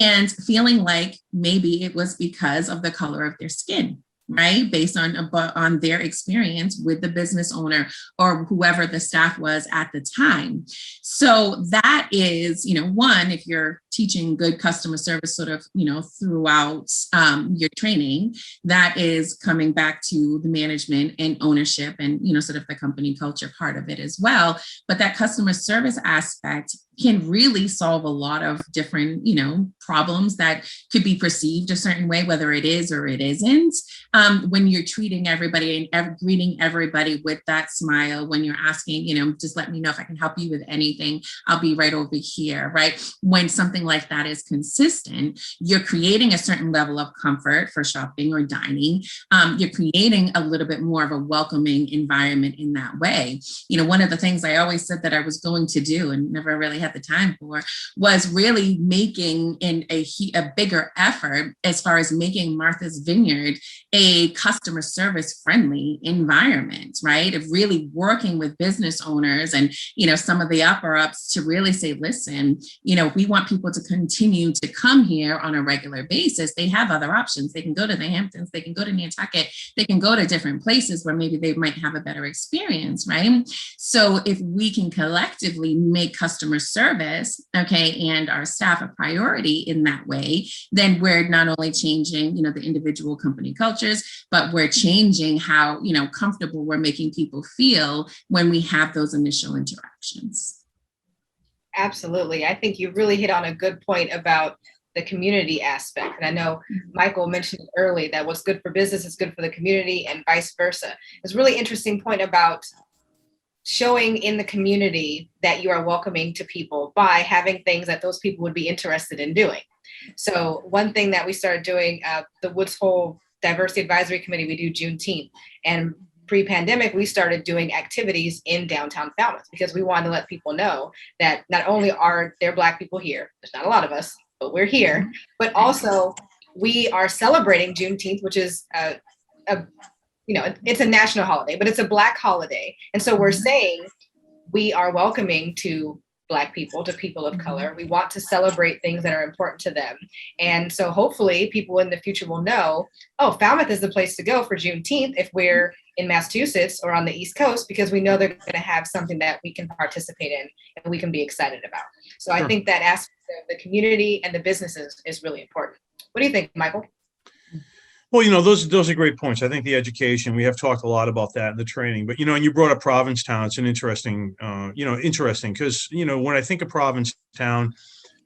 and feeling like maybe it was because of the color of their skin, right? Based on their experience with the business owner or whoever the staff was at the time. So that is, one, if you're teaching good customer service sort of, throughout your training, that is coming back to the management and ownership and, sort of the company culture part of it as well. But that customer service aspect can really solve a lot of different, problems that could be perceived a certain way, whether it is or it isn't. When you're treating everybody and greeting everybody with that smile, when you're asking, just let me know if I can help you with anything, I'll be right over here, right? When something like that is consistent, you're creating a certain level of comfort for shopping or dining. You're creating a little bit more of a welcoming environment in that way. One of the things I always said that I was going to do and never really had the time for was really making a bigger effort as far as making Martha's Vineyard a customer service friendly environment, right? Of really working with business owners and, some of the upper ups to really say, listen, we want people to continue to come here on a regular basis. They have other options. They can go to the Hamptons, they can go to Nantucket, they can go to different places where maybe they might have a better experience, right? So if we can collectively make customer service, and our staff a priority in that way, then we're not only changing, the individual company cultures, but we're changing how, comfortable we're making people feel when we have those initial interactions.
Absolutely. I think you really hit on a good point about the community aspect. And I know Michael mentioned early that what's good for business is good for the community and vice versa. It's a really interesting point about showing in the community that you are welcoming to people by having things that those people would be interested in doing. So one thing that we started doing, the Woods Hole Diversity Advisory Committee, we do Juneteenth. And pre-pandemic, we started doing activities in downtown Falmouth because we wanted to let people know that not only are there Black people here, there's not a lot of us, but we're here, but also we are celebrating Juneteenth, which is it's a national holiday, but it's a Black holiday. And so we're saying we are welcoming to Black people, to people of color. We want to celebrate things that are important to them. And so hopefully people in the future will know, oh, Falmouth is the place to go for Juneteenth if we're in Massachusetts or on the East Coast, because we know they're going to have something that we can participate in and we can be excited about. So I think that aspect of the community and the businesses is really important. What do you think, Michael?
Well, those are great points. I think the education, we have talked a lot about that in the training, but, and you brought up Provincetown. It's an interesting because, when I think of Provincetown,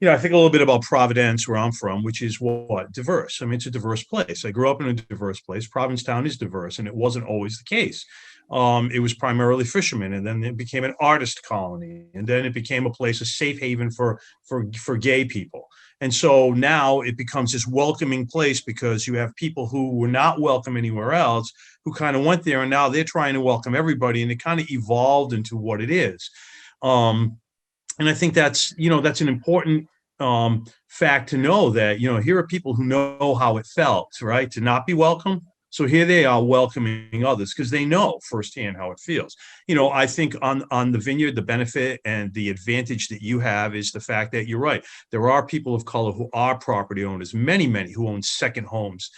I think a little bit about Providence, where I'm from, which is what? Diverse. I mean, it's a diverse place. I grew up in a diverse place. Provincetown is diverse, and it wasn't always the case. It was primarily fishermen, and then it became an artist colony, and then it became a place, a safe haven for gay people. And so now it becomes this welcoming place because you have people who were not welcome anywhere else who kind of went there, and now they're trying to welcome everybody, and it kind of evolved into what it is. And I think that's an important fact to know that, here are people who know how it felt, right, to not be welcome. So here they are welcoming others because they know firsthand how it feels. I think on the vineyard, the benefit and the advantage that you have is the fact that you're right. There are people of color who are property owners, many who own second homes.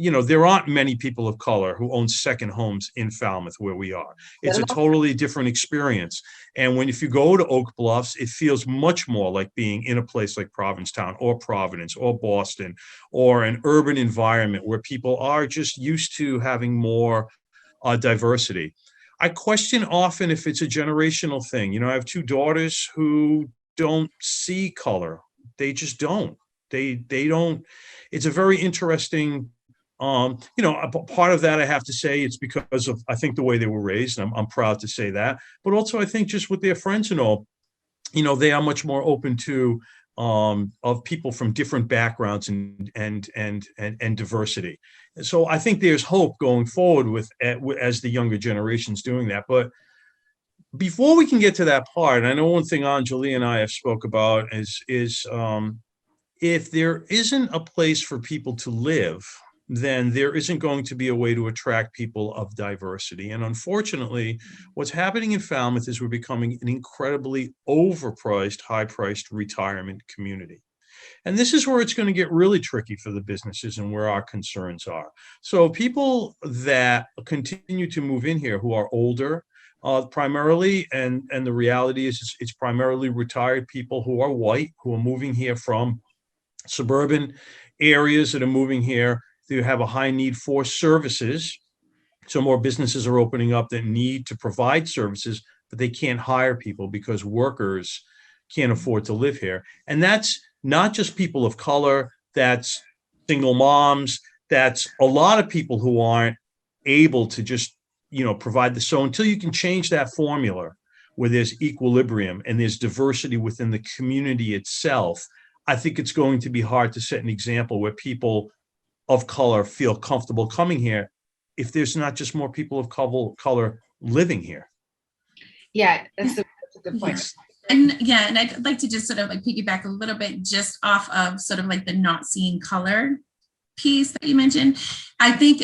There aren't many people of color who own second homes in Falmouth where we are. It's a totally different experience. And if you go to Oak Bluffs, it feels much more like being in a place like Provincetown or Providence or Boston or an urban environment where people are just used to having more diversity. I question often if it's a generational thing. I have two daughters who don't see color. They just don't. They don't. It's a very interesting part of that, I have to say, it's because of, I think, the way they were raised, and I'm proud to say that, but also I think just with their friends and all, they are much more open to of people from different backgrounds and diversity. And so I think there's hope going forward as the younger generation's doing that. But before we can get to that part, I know one thing Onjalé and I have spoke about is if there isn't a place for people to live, then there isn't going to be a way to attract people of diversity. And unfortunately, what's happening in Falmouth is we're becoming an incredibly overpriced, high-priced retirement community. And this is where it's going to get really tricky for the businesses and where our concerns are. So people that continue to move in here who are older, primarily, and the reality is it's primarily retired people who are white, who are moving here from suburban areas that are moving here. They have a high need for services. So more businesses are opening up that need to provide services, but they can't hire people because workers can't afford to live here. And that's not just people of color, that's single moms, that's a lot of people who aren't able to just, provide the, so until you can change that formula where there's equilibrium and there's diversity within the community itself, I think it's going to be hard to set an example where people of color feel comfortable coming here if there's not just more people of color living here.
Yeah, that's a good point.
And I'd like to just sort of like piggyback a little bit just off of sort of like the not seeing color piece that you mentioned. I think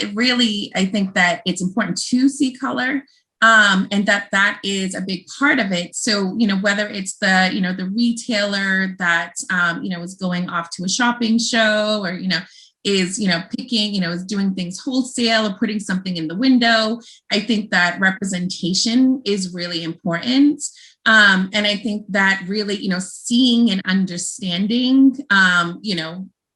that it's important to see color. And that is a big part of it. So, whether it's the retailer that, is going off to a shopping show or, is, picking, is doing things wholesale or putting something in the window. I think that representation is really important. And I think that really, seeing and understanding,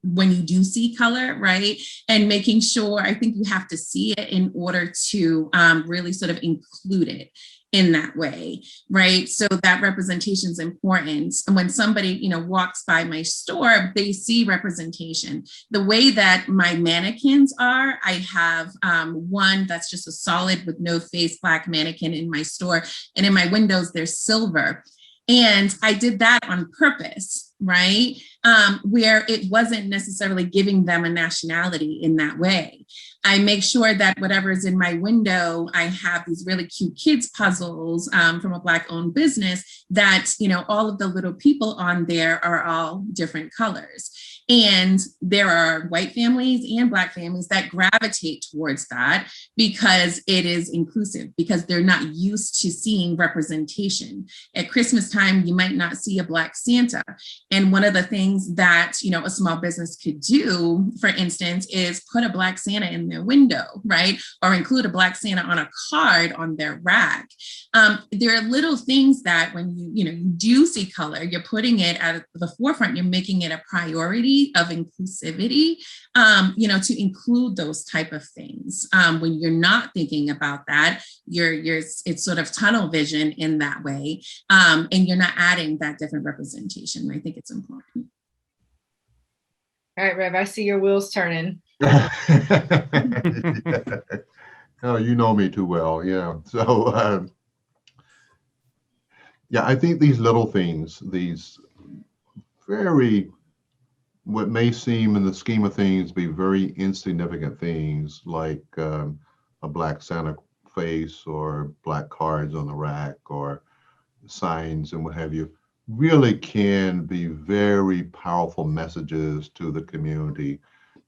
when you do see color, right? And making sure, I think you have to see it in order to really sort of include it. in that way, right? So that representation is important. And when somebody, walks by my store, they see representation. The way that my mannequins are, I have one that's just a solid with no face black mannequin in my store. And in my windows, they're silver. And I did that on purpose, right? Where it wasn't necessarily giving them a nationality in that way. I make sure that whatever's in my window, I have these really cute kids puzzles from a Black-owned business that, all of the little people on there are all different colors. And there are white families and Black families that gravitate towards that because it is inclusive, because they're not used to seeing representation. At Christmas time, you might not see a Black Santa. And one of the things that, a small business could do, for instance, is put a Black Santa in their window, right? Or include a Black Santa on a card on their rack. There are little things that when you do see color, you're putting it at the forefront, you're making it a priority of inclusivity, to include those type of things. When you're not thinking about that, it's sort of tunnel vision in that way, and you're not adding that different representation. I think it's important.
All right, Rev, I see your wheels turning.
Oh, you know me too well. Yeah. So, I think these little things, these what may seem in the scheme of things be very insignificant things, like a Black Santa face or Black cards on the rack or signs and what have you, really can be very powerful messages to the community.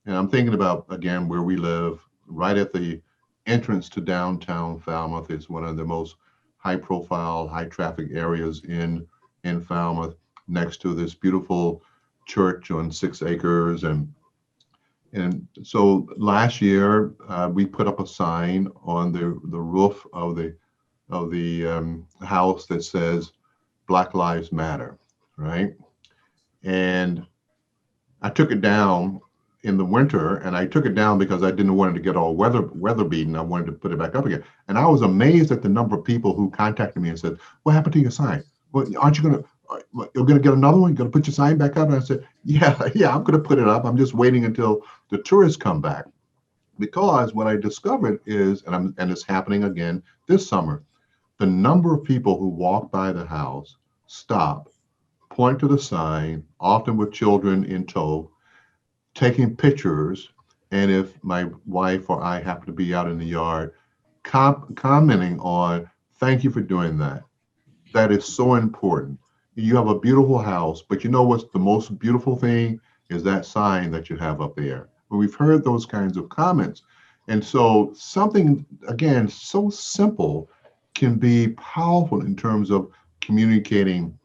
And I'm thinking about, again, where we live, right at the entrance to downtown Falmouth. It's one of the most high profile, high traffic areas in Falmouth, next to this beautiful church on 6 acres. And so last year we put up a sign on the roof of the house that says Black Lives Matter, right? And I took it down in the winter, and I took it down because I didn't want it to get all weather beaten. I wanted to put it back up again. And I was amazed at the number of people who contacted me and said, "What happened to your sign? Well, you're going to get another one? You're going to put your sign back up?" And I said, yeah, I'm going to put it up. I'm just waiting until the tourists come back. Because what I discovered is, and it's happening again this summer, the number of people who walk by the house, stop, point to the sign, often with children in tow, taking pictures, and if my wife or I happen to be out in the yard, commenting on, "Thank you for doing that. That is so important. You have a beautiful house, but you know what's the most beautiful thing is that sign that you have up there." Well, we've heard those kinds of comments. And so something, again, so simple can be powerful in terms of communicating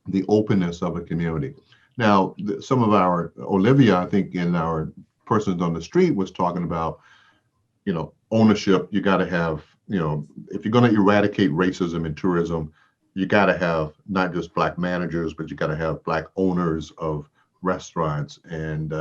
the openness of a community. Now, some of Olivia, I think in our Persons on the Street was talking about, ownership. You got to have, if you're going to eradicate racism in tourism, you got to have not just Black managers, but you got to have Black owners of restaurants and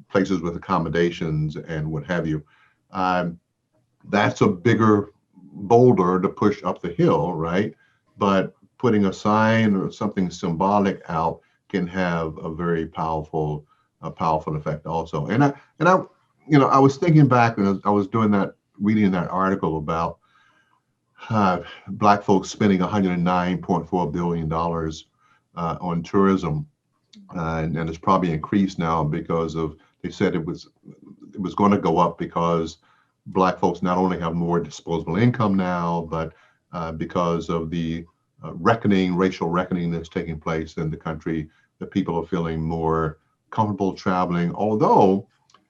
places with accommodations and what have you. That's a bigger boulder to push up the hill, right? But putting a sign or something symbolic out can have a very powerful effect also. And I was thinking back, and I was reading that article about Black folks spending $109.4 billion on tourism, and it's probably increased now because they said it was going to go up because Black folks not only have more disposable income now, but because of the racial reckoning that's taking place in the country, that people are feeling more comfortable traveling. Although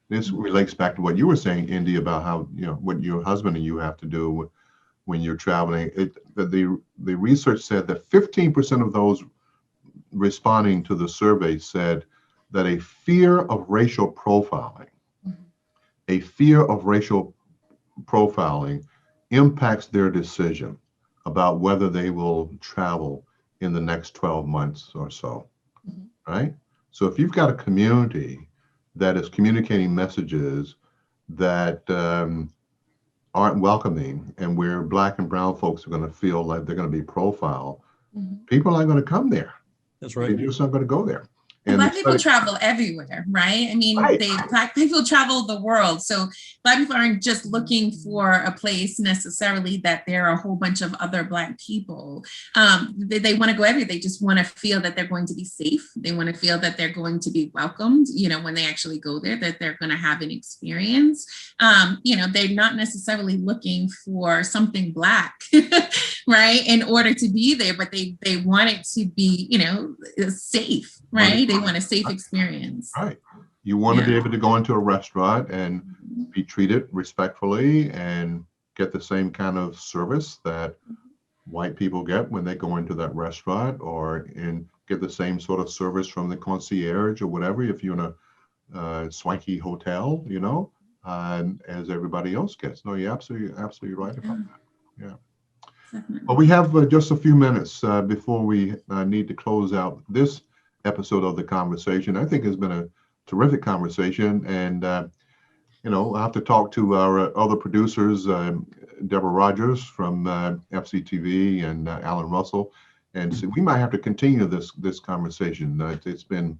this relates back to what you were saying, Indy, about how what your husband and you have to do when you're traveling. The research said that 15% of those responding to the survey said that a fear of racial profiling impacts their decision about whether they will travel in the next 12 months or so, right? So if you've got a community that is communicating messages that aren't welcoming, and where Black and brown folks are going to feel like they're going to be profiled, people aren't going to come there.
That's right.
They're just not going to go there.
And
And
Black people travel everywhere, right? I mean,
Right.
Black people travel the world. So Black people aren't just looking for a place necessarily that there are a whole bunch of other Black people. They want to go everywhere. They just want to feel that they're going to be safe. They want to feel that they're going to be welcomed, you know, when they actually go there, that they're going to have an experience. You know, they're not necessarily looking for something Black, right, in order to be there, but they want it to be, you know, safe. Right. They want a safe experience.
Right. You want to be able to go into a restaurant and be treated respectfully and get the same kind of service that white people get when they go into that restaurant, or get the same sort of service from the concierge or whatever, if you're in a swanky hotel, you know, as everybody else gets. No, you're absolutely right about that. Yeah. But we have just a few minutes before we need to close out this episode of the conversation. I think it's been a terrific conversation, and you know, I have to talk to our other producers, Deborah Rogers from FCTV and Alan Russell, and so we might have to continue this conversation. It's been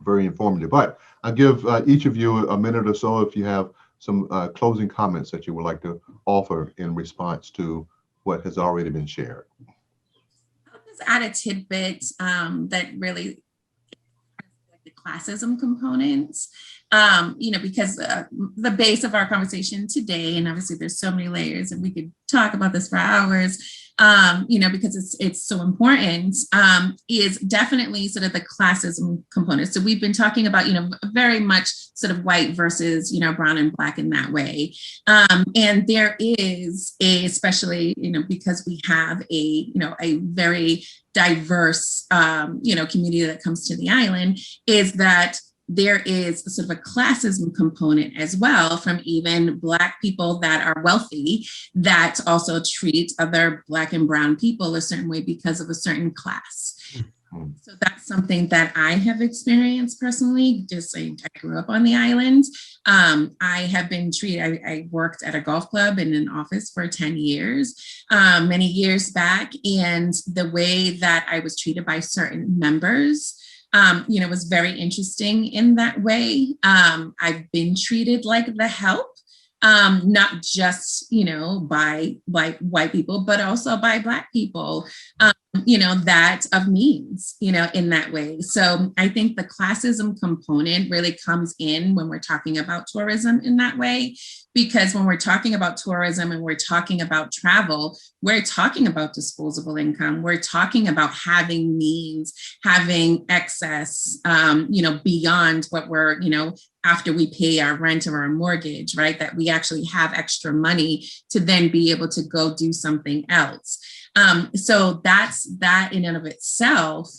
very informative, but I'll give each of you a minute or so if you have some closing comments that you would like to offer in response to what has already been shared.
I'll just add a tidbit that really the classism components, you know, because the base of our conversation today, and obviously there's so many layers and we could talk about this for hours, you know, because it's so important, is definitely sort of the classism component. So we've been talking about, you know, very much sort of white versus, you know, brown and Black in that way. And there is especially, you know, because we have you know, a very diverse, you know, community that comes to the island, is that there is sort of a classism component as well from even Black people that are wealthy that also treat other Black and brown people a certain way because of a certain class. So that's something that I have experienced personally. Just I grew up on the island. I have been treated, I worked at a golf club in an office for 10 years, many years back. And the way that I was treated by certain members, you know, was very interesting in that way. I've been treated like the help, not just, you know, by white people, but also by Black people, you know, that of means, you know, in that way. So I think the classism component really comes in when we're talking about tourism in that way, because when we're talking about tourism and we're talking about travel, we're talking about disposable income. We're talking about having means, having excess, you know, beyond what we're, you know, after we pay our rent or our mortgage, right? That we actually have extra money to then be able to go do something else. So that in and of itself,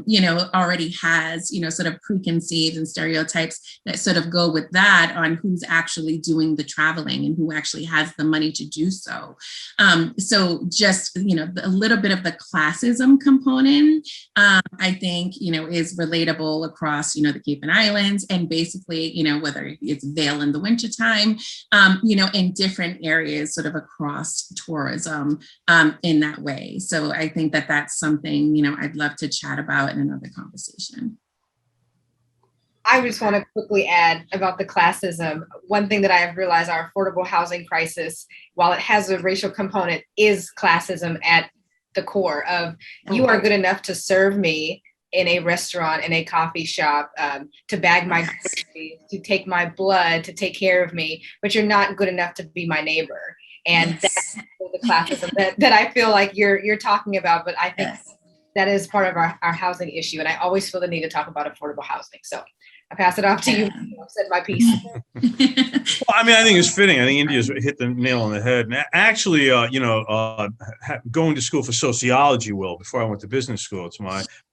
you know, already has, you know, sort of preconceived and stereotypes that sort of go with that on who's actually doing the traveling and who actually has the money to do so. So just, you know, a little bit of the classism component, I think, you know, is relatable across, you know, the Cape and Islands, and basically, you know, whether it's Vail in the wintertime, you know, in different areas sort of across tourism in that way. So I think that that's something, you know, I'd love to chat about in another conversation.
I just want to quickly add about the classism. One thing that I have realized, our affordable housing crisis, while it has a racial component, is classism at the core of you are good enough to serve me in a restaurant, in a coffee shop, to bag my groceries, to take my blood, to take care of me, but you're not good enough to be my neighbor. And that's the classism that I feel like you're talking about, but I think that is part of our housing issue. And I always feel the need to talk about affordable housing. So I pass it off to you. I've said my piece.
Well, I mean, I think it's fitting. I think India's hit the nail on the head. And actually, you know, going to school for sociology, before I went to business school,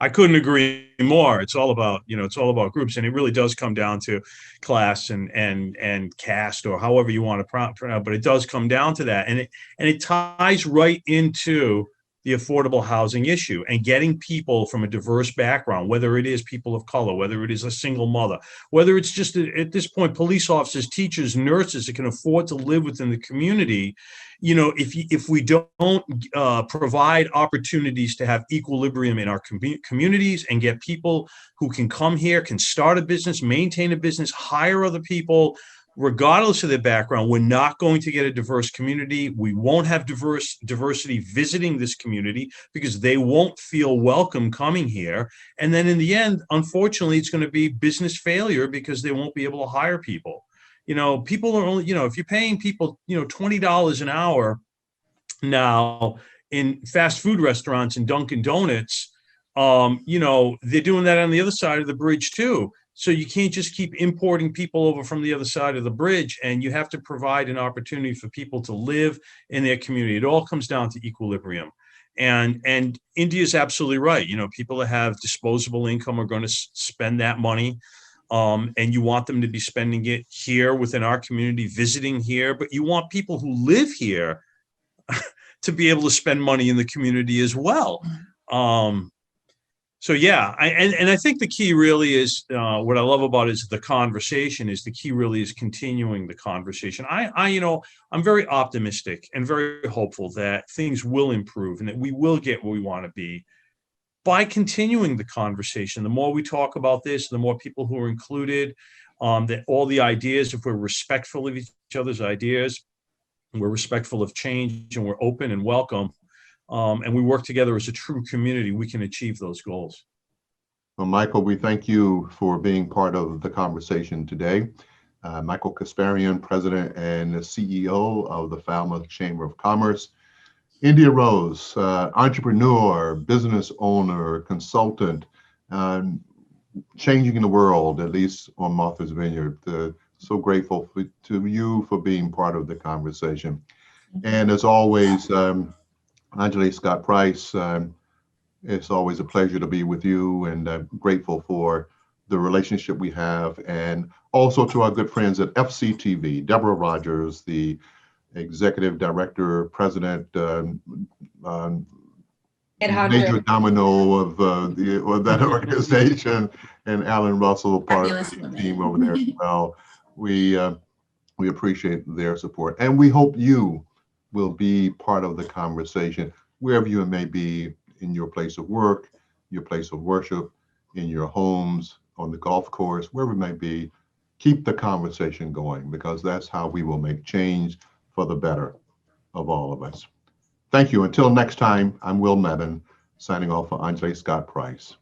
I couldn't agree more. It's all about, you know, it's all about groups, and it really does come down to class and caste, or however you want to pronounce, but it does come down to that, and it ties right into the affordable housing issue and getting people from a diverse background, whether it is people of color, whether it is a single mother, whether it's just at this point, police officers, teachers, nurses that can afford to live within the community. If we don't provide opportunities to have equilibrium in our communities and get people who can come here, can start a business, maintain a business, hire other people, regardless of their background, we're not going to get a diverse community. We won't have diversity visiting this community because they won't feel welcome coming here. And then in the end, unfortunately, it's going to be business failure because they won't be able to hire people. People are only, if you're paying people, $20 an hour now in fast food restaurants and Dunkin' Donuts, they're doing that on the other side of the bridge too. So you can't just keep importing people over from the other side of the bridge, and you have to provide an opportunity for people to live in their community. It all comes down to equilibrium. And India's absolutely right. People that have disposable income are going to spend that money. And you want them to be spending it here within our community, visiting here, but you want people who live here to be able to spend money in the community as well. So yeah, I think the key really is what I love about it is the conversation. Is the key really is continuing the conversation. I'm very optimistic and very hopeful that things will improve and that we will get where we want to be by continuing the conversation. The more we talk about this, the more people who are included, that all the ideas, if we're respectful of each other's ideas, we're respectful of change, and we're open and welcome. And we work together as a true community, we can achieve those goals.
Well, Michael, we thank you for being part of the conversation today. Michael Kasparian, President and CEO of the Falmouth Chamber of Commerce. India Rose, entrepreneur, business owner, consultant, changing the world, at least on Martha's Vineyard. So grateful to you for being part of the conversation. And as always, Onjalé Scott Price, it's always a pleasure to be with you, and I'm grateful for the relationship we have, and also to our good friends at FCTV, Deborah Rogers, the Executive Director, President, major domino of that organization, and Alan Russell, part of the team over there as well. We appreciate their support, and we hope you will be part of the conversation wherever you may be, in your place of work, your place of worship, in your homes, on the golf course, wherever it may be. Keep the conversation going, because that's how we will make change for the better of all of us. Thank you. Until next time, I'm Will Mebane, signing off for Onjalé Scott Price.